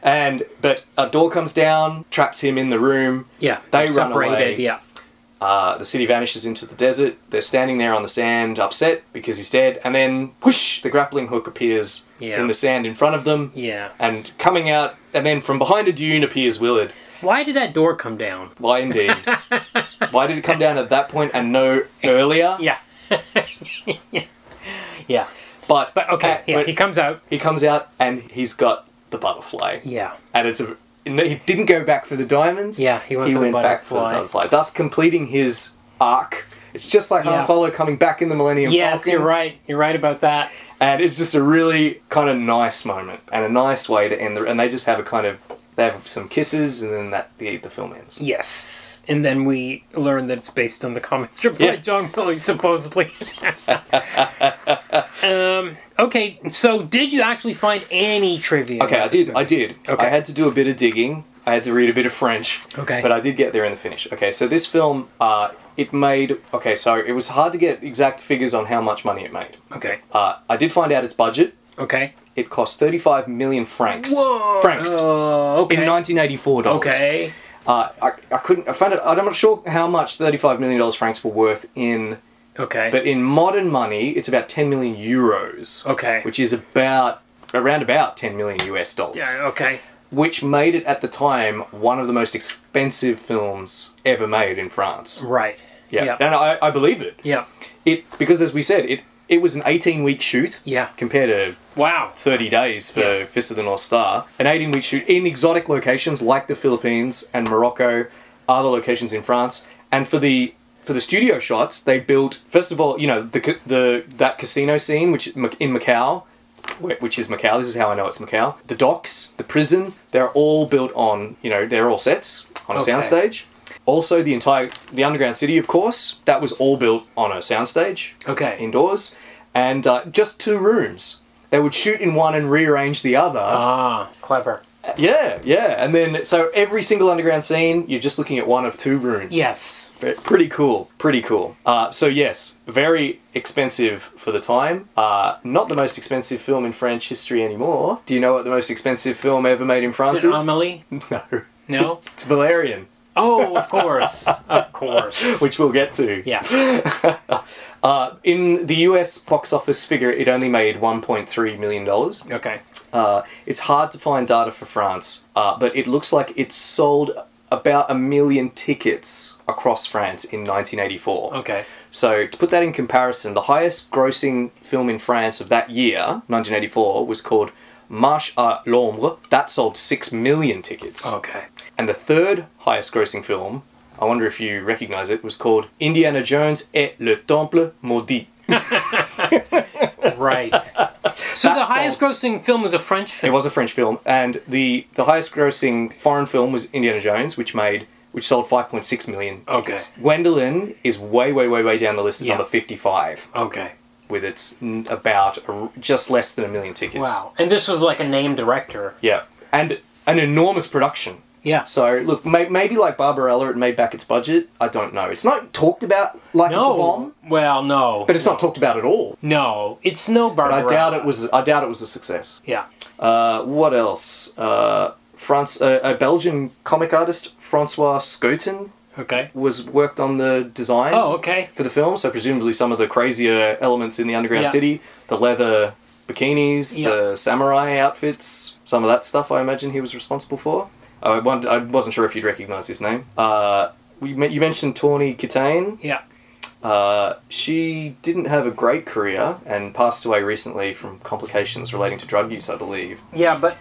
But a door comes down, traps him in the room. Yeah, they run away. Yeah. The city vanishes into the desert. They're standing there on the sand, upset because he's dead. And then, whoosh, the grappling hook appears in the sand in front of them. Yeah. And coming out, and then from behind a dune appears Willard. Why did that door come down? Why indeed? Why did it come down at that point and no earlier? Yeah. Yeah. But okay, he comes out. He comes out and he's got the butterfly. Yeah. And he didn't go back for the diamonds. Yeah, he went back for the butterfly, thus completing his arc. It's just like Han Solo coming back in the Millennium Falcon. Yes, you're right. You're right about that. And it's just a really kind of nice moment and a nice way to end and they just have they have some kisses and then the film ends. Yes. And then we learn that it's based on the comic strip by John Willie, supposedly. Okay, so did you actually find any trivia? Okay, I did. Okay. I had to do a bit of digging. I had to read a bit of French. Okay. But I did get there in the finish. Okay, so this film, it made... Okay, so it was hard to get exact figures on how much money it made. Okay. I did find out its budget. Okay. It cost 35 million francs. Whoa! Francs. Okay. In $1984. Okay. I found it... I'm not sure how much $35 million francs were worth in... Okay. But in modern money, it's about 10 million euros. Okay. Which is around about 10 million US dollars. Yeah, okay. Which made it, at the time, one of the most expensive films ever made in France. Right. Yeah. Yep. And I believe it. Yeah. Because, as we said, it was an 18-week shoot. Yeah. Compared to 30 days for Fist of the North Star. An 18-week shoot in exotic locations like the Philippines and Morocco, other locations in France. And for the studio shots, they built, first of all, that casino scene, which in Macau, which is Macau. This is how I know it's Macau. The docks, the prison, they're all built on, they're all sets on a soundstage. Also, the underground city, of course, that was all built on a soundstage. Okay. Indoors. And just 2 rooms. They would shoot in one and rearrange the other. Ah, clever. Yeah. And then, so every single underground scene, you're just looking at one of 2 rooms. Yes. Pretty cool. So yes, very expensive for the time. Not the most expensive film in French history anymore. Do you know what the most expensive film ever made in France is? Is it Amélie? No. No? It's Valerian. Oh, of course. Of course. Which we'll get to. Yeah. In the US box office figure, it only made $1.3 million. Okay. It's hard to find data for France, but it looks like it sold about 1 million tickets across France in 1984. Okay. So, to put that in comparison, the highest grossing film in France of that year, 1984, was called Marche à l'Ombre. That sold 6 million tickets. Okay. And the third highest grossing film, I wonder if you recognise it, was called Indiana Jones et le Temple Maudit. Right. So the highest-grossing film was a French film. It was a French film, and the highest-grossing foreign film was Indiana Jones, which sold 5.6 million tickets. Okay. Gwendoline is way, way, way, way down the list at number 55. Okay. With its about just less than 1 million tickets. Wow. And this was like a named director. Yeah. And an enormous production. Yeah. So, look, maybe like Barbarella, it made back its budget. I don't know. It's not talked about like it's a bomb. Well, no. But it's not talked about at all. No. It's no Barbarella. But I doubt it was a success. Yeah. What else? A Belgian comic artist, Francois Schouten, worked on the design for the film, so presumably some of the crazier elements in the underground city, the leather bikinis, the samurai outfits, some of that stuff I imagine he was responsible for. I wasn't sure if you'd recognise his name. You mentioned Tawny Kitaen. Yeah. She didn't have a great career and passed away recently from complications relating to drug use, I believe. Yeah, but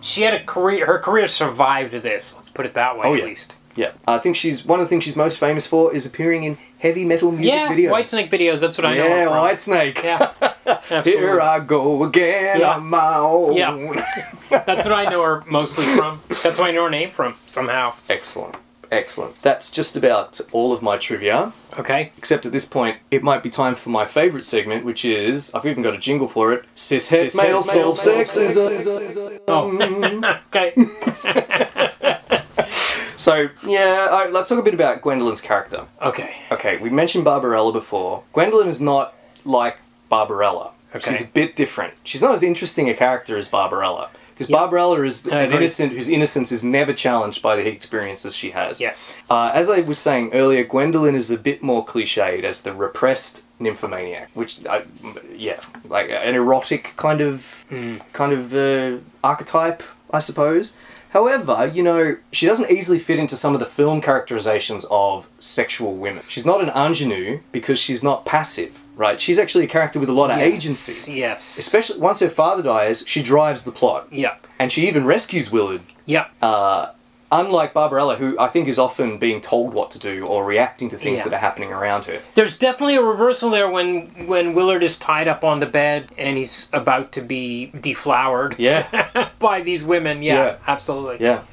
she had a career. Her career survived this. Let's put it that way, at least. Yeah, I think one of the things she's most famous for is appearing in heavy metal music videos. Yeah, Whitesnake videos. That's what I know. Yeah, Whitesnake. Yeah, absolutely. Here I go again on my own. Yeah, that's what I know her mostly from. That's what I know her name from somehow. Excellent. That's just about all of my trivia. Okay. Except at this point, it might be time for my favourite segment, which is, I've even got a jingle for it, Cis-Het Male Soul Sexism. Oh, okay. So, yeah, let's talk a bit about Gwendoline's character. Okay, we mentioned Barbarella before. Gwendoline is not like Barbarella. Okay. She's a bit different. She's not as interesting a character as Barbarella. Because Barbarella is an innocent whose innocence is never challenged by the experiences she has. Yes. As I was saying earlier, Gwendoline is a bit more cliched as the repressed nymphomaniac, which, like an erotic kind of archetype, I suppose. However, she doesn't easily fit into some of the film characterizations of sexual women. She's not an ingenue because she's not passive, right? She's actually a character with a lot of agency. Yes. Especially once her father dies, she drives the plot. Yeah. And she even rescues Willard. Yeah. Unlike Barbarella, who I think is often being told what to do or reacting to things that are happening around her. There's definitely a reversal there when Willard is tied up on the bed and he's about to be deflowered by these women. Yeah, absolutely. Yeah.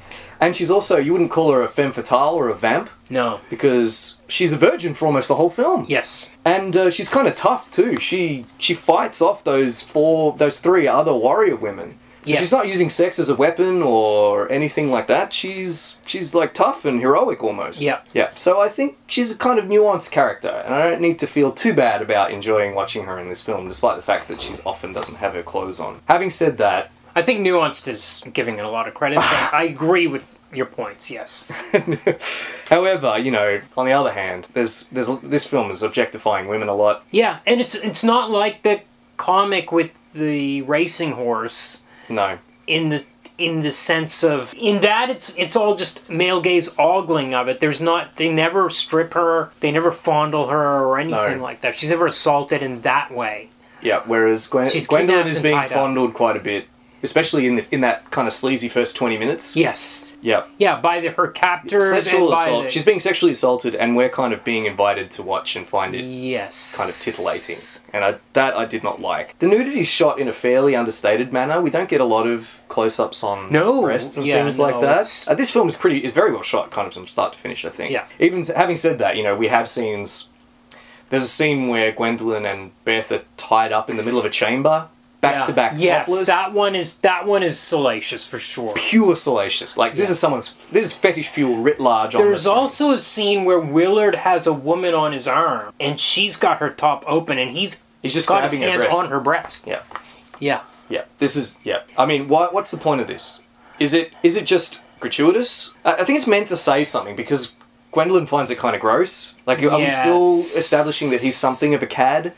And she's also, you wouldn't call her a femme fatale or a vamp. No. Because she's a virgin for almost the whole film. Yes. And she's kind of tough too. She fights off those 3 other warrior women. So she's not using sex as a weapon or anything like that. She's like tough and heroic almost. Yeah. Yeah. So I think she's a kind of nuanced character, and I don't need to feel too bad about enjoying watching her in this film, despite the fact that she's often doesn't have her clothes on. Having said that, I think nuanced is giving it a lot of credit. I agree with your points. Yes. However, on the other hand, this film is objectifying women a lot. Yeah, and it's not like the comic with the racing horse. No. In the sense of it's all just male gaze ogling of it. They never strip her, they never fondle her or anything like that. She's never assaulted in that way. Yeah, whereas Gwendoline is being fondled quite a bit. Especially in that kind of sleazy first 20 minutes. Yes. Yeah. Yeah, by her captors. Sexual assault. She's being sexually assaulted, and we're kind of being invited to watch and find it kind of titillating. And I did not like. The nudity is shot in a fairly understated manner. We don't get a lot of close-ups on breasts and things like that. This film is very well shot, kind of from start to finish, I think. Yeah. Even having said that, we have scenes. There's a scene where Gwendoline and Beth are tied up in the middle of a chamber. Back to back topless. That one is salacious for sure. Pure salacious. Like this is fetish fuel writ large. There's also a scene where Willard has a woman on his arm and she's got her top open and he's just got his hands on her breast. Yeah. Yeah. Yeah. I mean, what's the point of this? Is it just gratuitous? I think it's meant to say something because Gwendoline finds it kind of gross. Like, are we still establishing that he's something of a cad?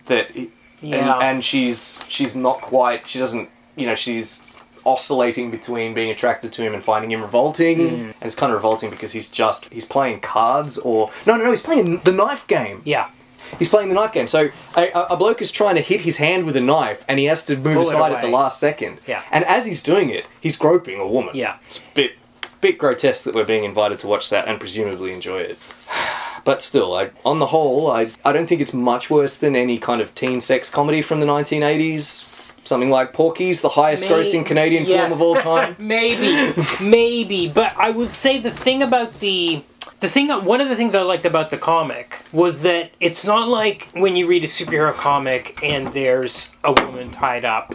And she's not quite, she doesn't, she's oscillating between being attracted to him and finding him revolting. And it's kind of revolting because he's playing cards or... No, he's playing the knife game. Yeah. He's playing the knife game. So a bloke is trying to hit his hand with a knife and he has to move aside at the last second. Yeah. And as he's doing it, he's groping a woman. Yeah. It's a bit grotesque that we're being invited to watch that and presumably enjoy it. But still, on the whole, I don't think it's much worse than any kind of teen sex comedy from the 1980s. Something like Porky's, the highest grossing Canadian film of all time. Maybe. But I would say the thing about one of the things I liked about the comic was that it's not like when you read a superhero comic and there's a woman tied up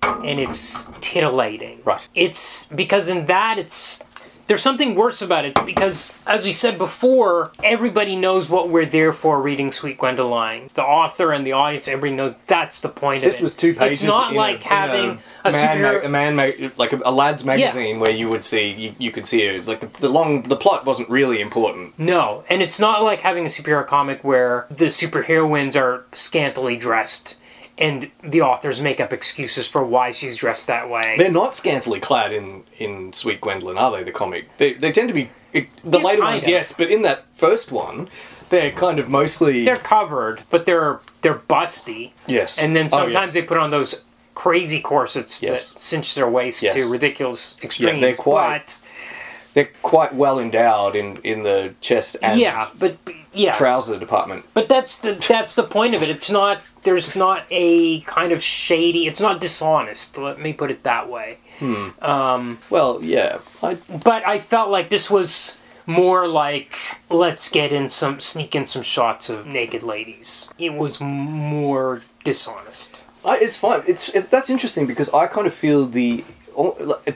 and it's titillating. Right. It's because in that there's something worse about it because, as we said before, everybody knows what we're there for reading Sweet Gwendoline. The author and the audience, everybody knows that's the point of it. This was 2 pages. It's not like having a superhero... like a lad's magazine where you would see, you could see it, like the plot wasn't really important. No, and it's not like having a superhero comic where the superheroines are scantily dressed and the authors make up excuses for why she's dressed that way. They're not scantily clad in Sweet Gwendoline, are they, the comic? They tend to be... The later ones, yes, but in that first one, they're kind of mostly... They're covered, but they're busty. Yes. And then sometimes they put on those crazy corsets that cinch their waist to ridiculous extremes. Yeah, they're quite well endowed in the chest and trouser department. But that's the point of it. There's not a kind of shady... It's not dishonest, let me put it that way. Well, yeah. But I felt like this was more like, let's sneak in some shots of naked ladies. It was more dishonest. It's fine. That's interesting because I kind of feel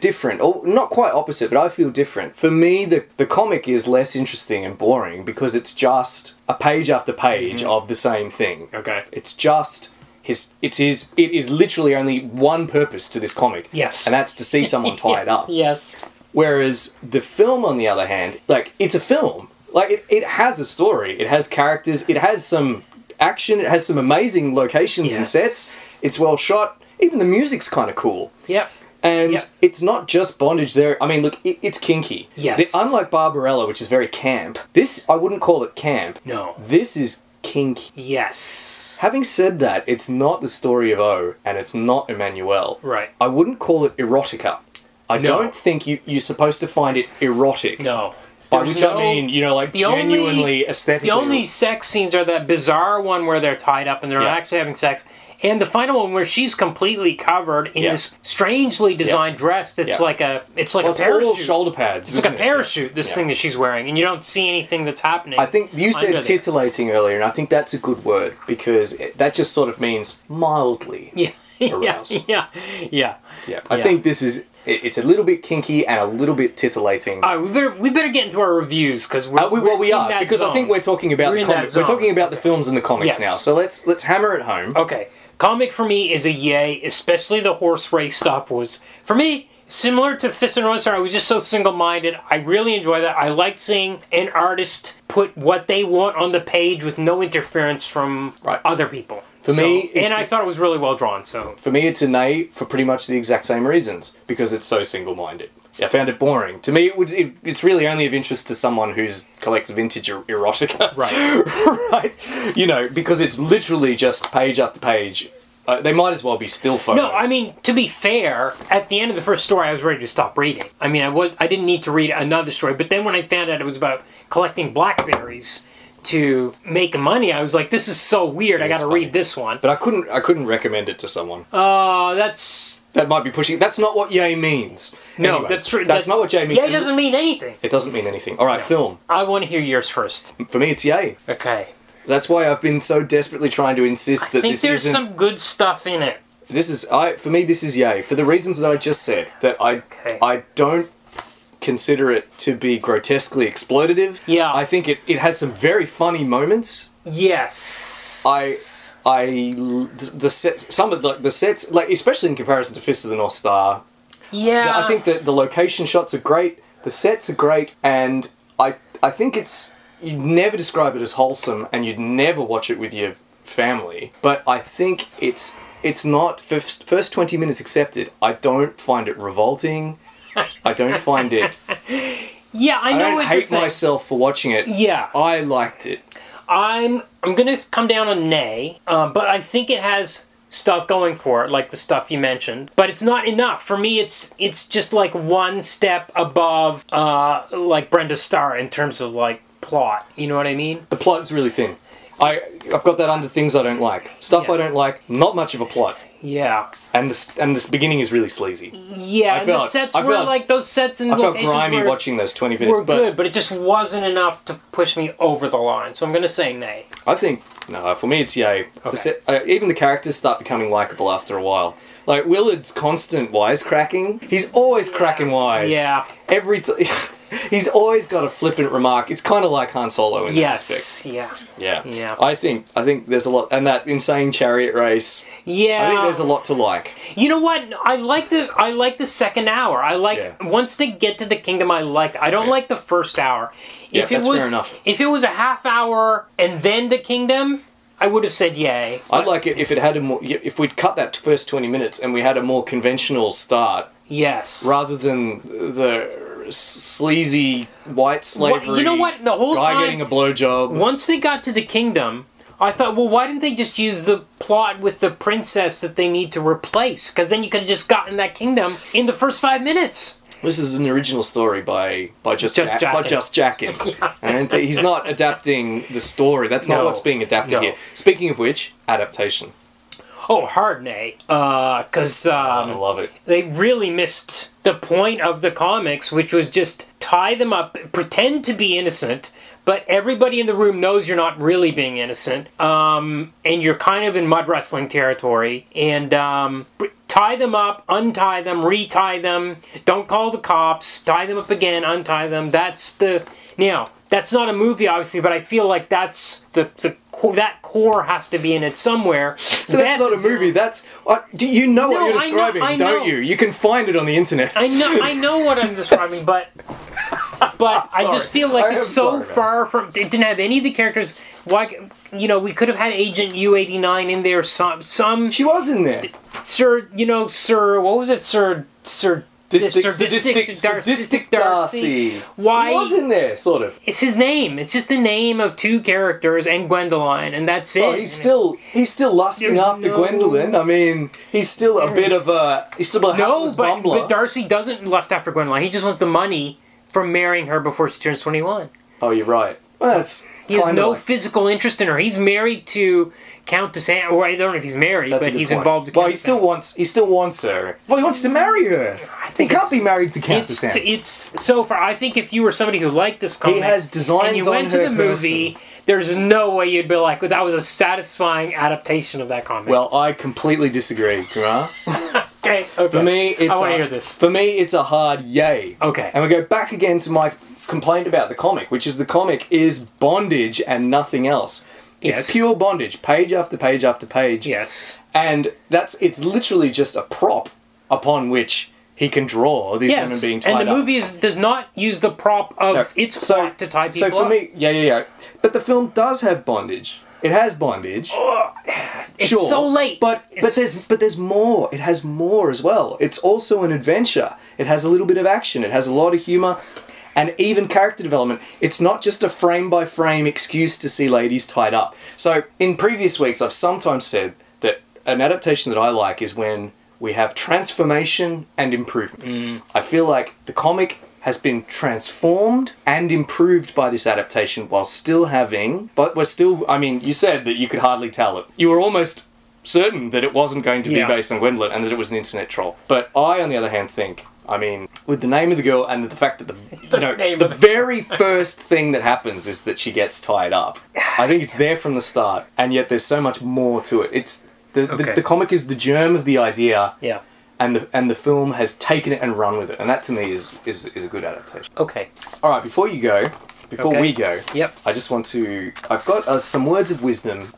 different, or not quite opposite, but I feel different. For me, the comic is less interesting and boring because it's just a page after page of the same thing. Okay. It's just it is literally only one purpose to this comic. Yes. And that's to see someone tied up. Yes. Whereas the film, on the other hand, like, it's a film. Like, it has a story. It has characters. It has some action. It has some amazing locations and sets. It's well shot. Even the music's kind of cool. Yep. And it's not just bondage there. I mean, look, it's kinky. Yes. Unlike Barbarella, which is very camp, this, I wouldn't call it camp. No. This is kinky. Yes. Having said that, it's not the story of O, and it's not Emmanuel. Right. I wouldn't call it erotica. I don't think you're supposed to find it erotic. No. By which I mean, like, genuinely aesthetically. The only sex scenes are that bizarre one where they're tied up and they're not actually having sex. And the final one where she's completely covered in this strangely designed dress that's like a parachute. All shoulder pads. It's like a parachute, this thing that she's wearing, and you don't see anything that's happening. I think you said titillating earlier, and I think that's a good word because that just sort of means mildly aroused. Yeah. I think this is... It's a little bit kinky and a little bit titillating. We better get into our reviews because we are because I think we're talking about the comics. We're talking about the films and the comics now. So let's hammer it home. Okay. Comic for me is a yay, especially the horse race stuff was, for me, similar to Fist and Roadstar. I was just so single-minded. I really enjoy that. I liked seeing an artist put what they want on the page with no interference from other people. For me, I thought it was really well drawn. So for me, it's an A for pretty much the exact same reasons because it's so single-minded. I found it boring. To me, it's really only of interest to someone who collects vintage erotica. Right. Because it's literally just page after page. They might as well be still photos. No, I mean, to be fair, at the end of the first story, I was ready to stop reading. I mean, I didn't need to read another story, but then when I found out it was about collecting blackberries to make money, I was like, this is so weird, I gotta read this one. But I couldn't recommend it to someone. That might be pushing... That's not what yay means. No, anyway, that's true. That's not what yay means. Yay doesn't mean anything. It doesn't mean anything. Alright, film. I want to hear yours first. For me, it's yay. Okay. That's why I've been so desperately trying to insist that this isn't... I think there's some good stuff in it. For me, this is yay. For the reasons that I just said. That I don't consider it to be grotesquely exploitative. Yeah. I think it has some very funny moments. Yes. Some of the sets, like, especially in comparison to Fist of the North Star. Yeah. I think that the location shots are great, the sets are great, and I think you'd never describe it as wholesome, and you'd never watch it with your family. But I think it's not, first 20 minutes accepted, I don't find it revolting. I don't find it... Yeah, I know what you're saying. I don't hate myself for watching it. Yeah. I liked it. I'm gonna come down on nay, but I think it has stuff going for it, like the stuff you mentioned. But it's not enough. For me, it's just like one step above, like Brenda Starr in terms of like plot. You know what I mean? The plot's really thin. I've got that under things I don't like. Stuff I don't like, not much of a plot. Yeah. And this beginning is really sleazy. Yeah, and the sets were like those sets and locations. I felt grimy were, watching those 20 minutes. Were good, but it just wasn't enough to push me over the line. So I'm going to say nay. I think no. For me, it's yay. Okay. Even the characters start becoming likable after a while. Like Willard's constant wisecracking. He's always cracking wise. Yeah. He's always got a flippant remark. It's kind of like Han Solo in that aspect. Yeah. I think there's a lot, and that insane chariot race. Yeah. I think there's a lot to like. You know what? I like the second hour. Once they get to the kingdom. I don't like the first hour. That's fair enough. If it was a half hour and then the kingdom, I would have said yay. I'd like it if it had if we'd cut that first 20 minutes and we had a more conventional start. Yes. Rather than the sleazy white slavery. You know what? The whole guy time, getting a blowjob. Once they got to the kingdom, I thought, well, why didn't they just use the plot with the princess that they need to replace? Because then you could have just gotten that kingdom in the first 5 minutes. This is an original story by Just Jaeckin. Yeah. And he's not adapting the story. That's not what's being adapted here. Speaking of which, adaptation. Oh, hard nay. Because I love it. They really missed the point of the comics, which was just tie them up, pretend to be innocent, but everybody in the room knows you're not really being innocent, and you're kind of in mud wrestling territory, and tie them up, untie them, retie them, don't call the cops, tie them up again, untie them. That's the... Now, that's not a movie, obviously, but I feel like that's that core has to be in it somewhere. So that's not a movie. That's do you know what you're describing? I know. Don't you? You can find it on the internet. I know what I'm describing, but I just feel like it's so far from. It didn't have any of the characters. Why? We could have had Agent U-89 in there. Some. She was in there. Sir. What was it, Sir? Sadistic Darcy. Why? He was in there, sort of. It's his name. It's just the name of two characters and Gwendoline, and that's it. Oh, he's still lusting after Gwendoline. I mean, he's still a bit of a helpless bumbler. But Darcy doesn't lust after Gwendoline. He just wants the money from marrying her before she turns 21. Oh, you're right. Well, he has no physical interest in her. He's married to Countess Anne, or I don't know if he's married, but he's involved with Countess Anne. He still wants her. Well, he wants to marry her. He can't be married to Countess Anne. It's so far. I think if you were somebody who liked this comic, he has designs and you went to the movie, there's no way you'd be like, well, that was a satisfying adaptation of that comic. Well, I completely disagree, Kumar. Okay. For me, I want to hear this. For me, it's a hard yay. Okay. And we go back again to my complaint about the comic, which is the comic is bondage and nothing else. It's pure bondage, page after page after page. Yes. And it's literally just a prop upon which he can draw these women being tied up. And the movie does not use the prop of its plot to tie people up. So for me, yeah. But the film does have bondage. It has bondage. It's so late. But there's more. It has more as well. It's also an adventure. It has a little bit of action. It has a lot of humour. And even character development. It's not just a frame-by-frame excuse to see ladies tied up. So, in previous weeks, I've sometimes said that an adaptation that I like is when we have transformation and improvement. I feel like the comic has been transformed and improved by this adaptation while still having... But we're still... I mean, you said that you could hardly tell it. You were almost certain that it wasn't going to be based on Gwendoline and that it was an internet troll. But I, on the other hand, think... I mean, with the name of the girl and the fact that the very first thing that happens is that she gets tied up. I think it's there from the start, and yet there's so much more to it. It's the comic is the germ of the idea, and the film has taken it and run with it, and that to me is a good adaptation. Okay. All right, before we go, I just want to. I've got some words of wisdom.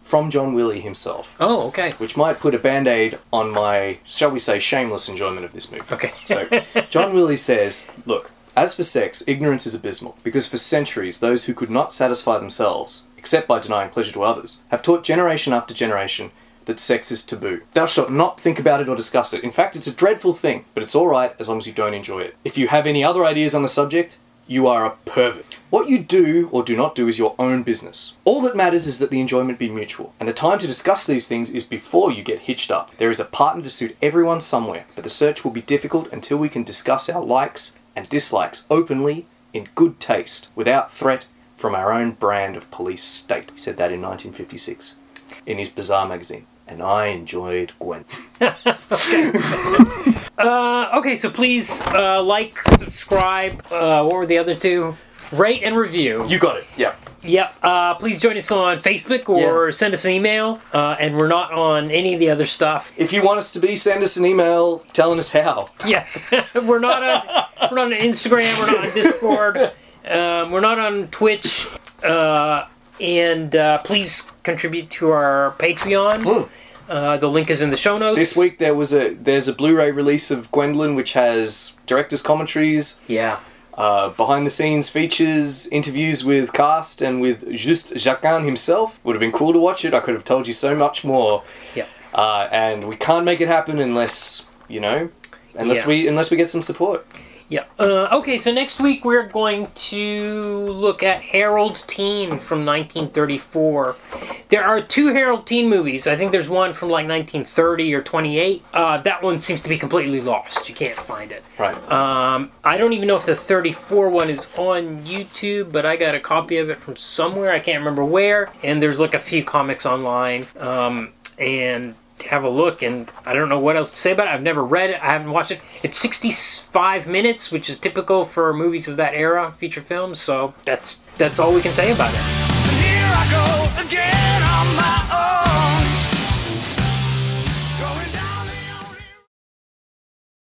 From John Willie himself. Oh, okay. Which might put a band-aid on my, shall we say, shameless enjoyment of this movie. Okay. So, John Willie says, look, as for sex, ignorance is abysmal, because for centuries, those who could not satisfy themselves, except by denying pleasure to others, have taught generation after generation that sex is taboo. Thou shalt not think about it or discuss it. In fact, it's a dreadful thing, but it's alright as long as you don't enjoy it. If you have any other ideas on the subject, you are a pervert. What you do or do not do is your own business. All that matters is that the enjoyment be mutual, and the time to discuss these things is before you get hitched up. There is a partner to suit everyone somewhere, but the search will be difficult until we can discuss our likes and dislikes openly, in good taste, without threat from our own brand of police state. He said that in 1956 in his Bazaar magazine. And I enjoyed Gwen. Okay, so please like, subscribe, what were the other two? Rate and review. You got it, yeah. Yep. Please join us on Facebook or send us an email. And we're not on any of the other stuff. If you want us to be, send us an email telling us how. Yes. we're not on Instagram, we're not on Discord, we're not on Twitch. And please contribute to our Patreon. The link is in the show notes. This week there's a Blu-ray release of Gwendoline, which has director's commentaries. Yeah. Behind the scenes features, interviews with cast and with Just Jaeckin himself. Would have been cool to watch it. I could have told you so much more. Yeah. And we can't make it happen unless we get some support. Yeah. Okay, so next week we're going to look at Harold Teen from 1934. There are 2 Harold Teen movies. I think there's one from like 1930 or 28. That one seems to be completely lost. You can't find it. Right. I don't even know if the 34 one is on YouTube, but I got a copy of it from somewhere. I can't remember where. And there's like a few comics online. And have a look, and I don't know what else to say about it. I've never read it. I haven't watched it. It's 65 minutes, which is typical for movies of that era, feature films, so that's all we can say about it. Here I go again on my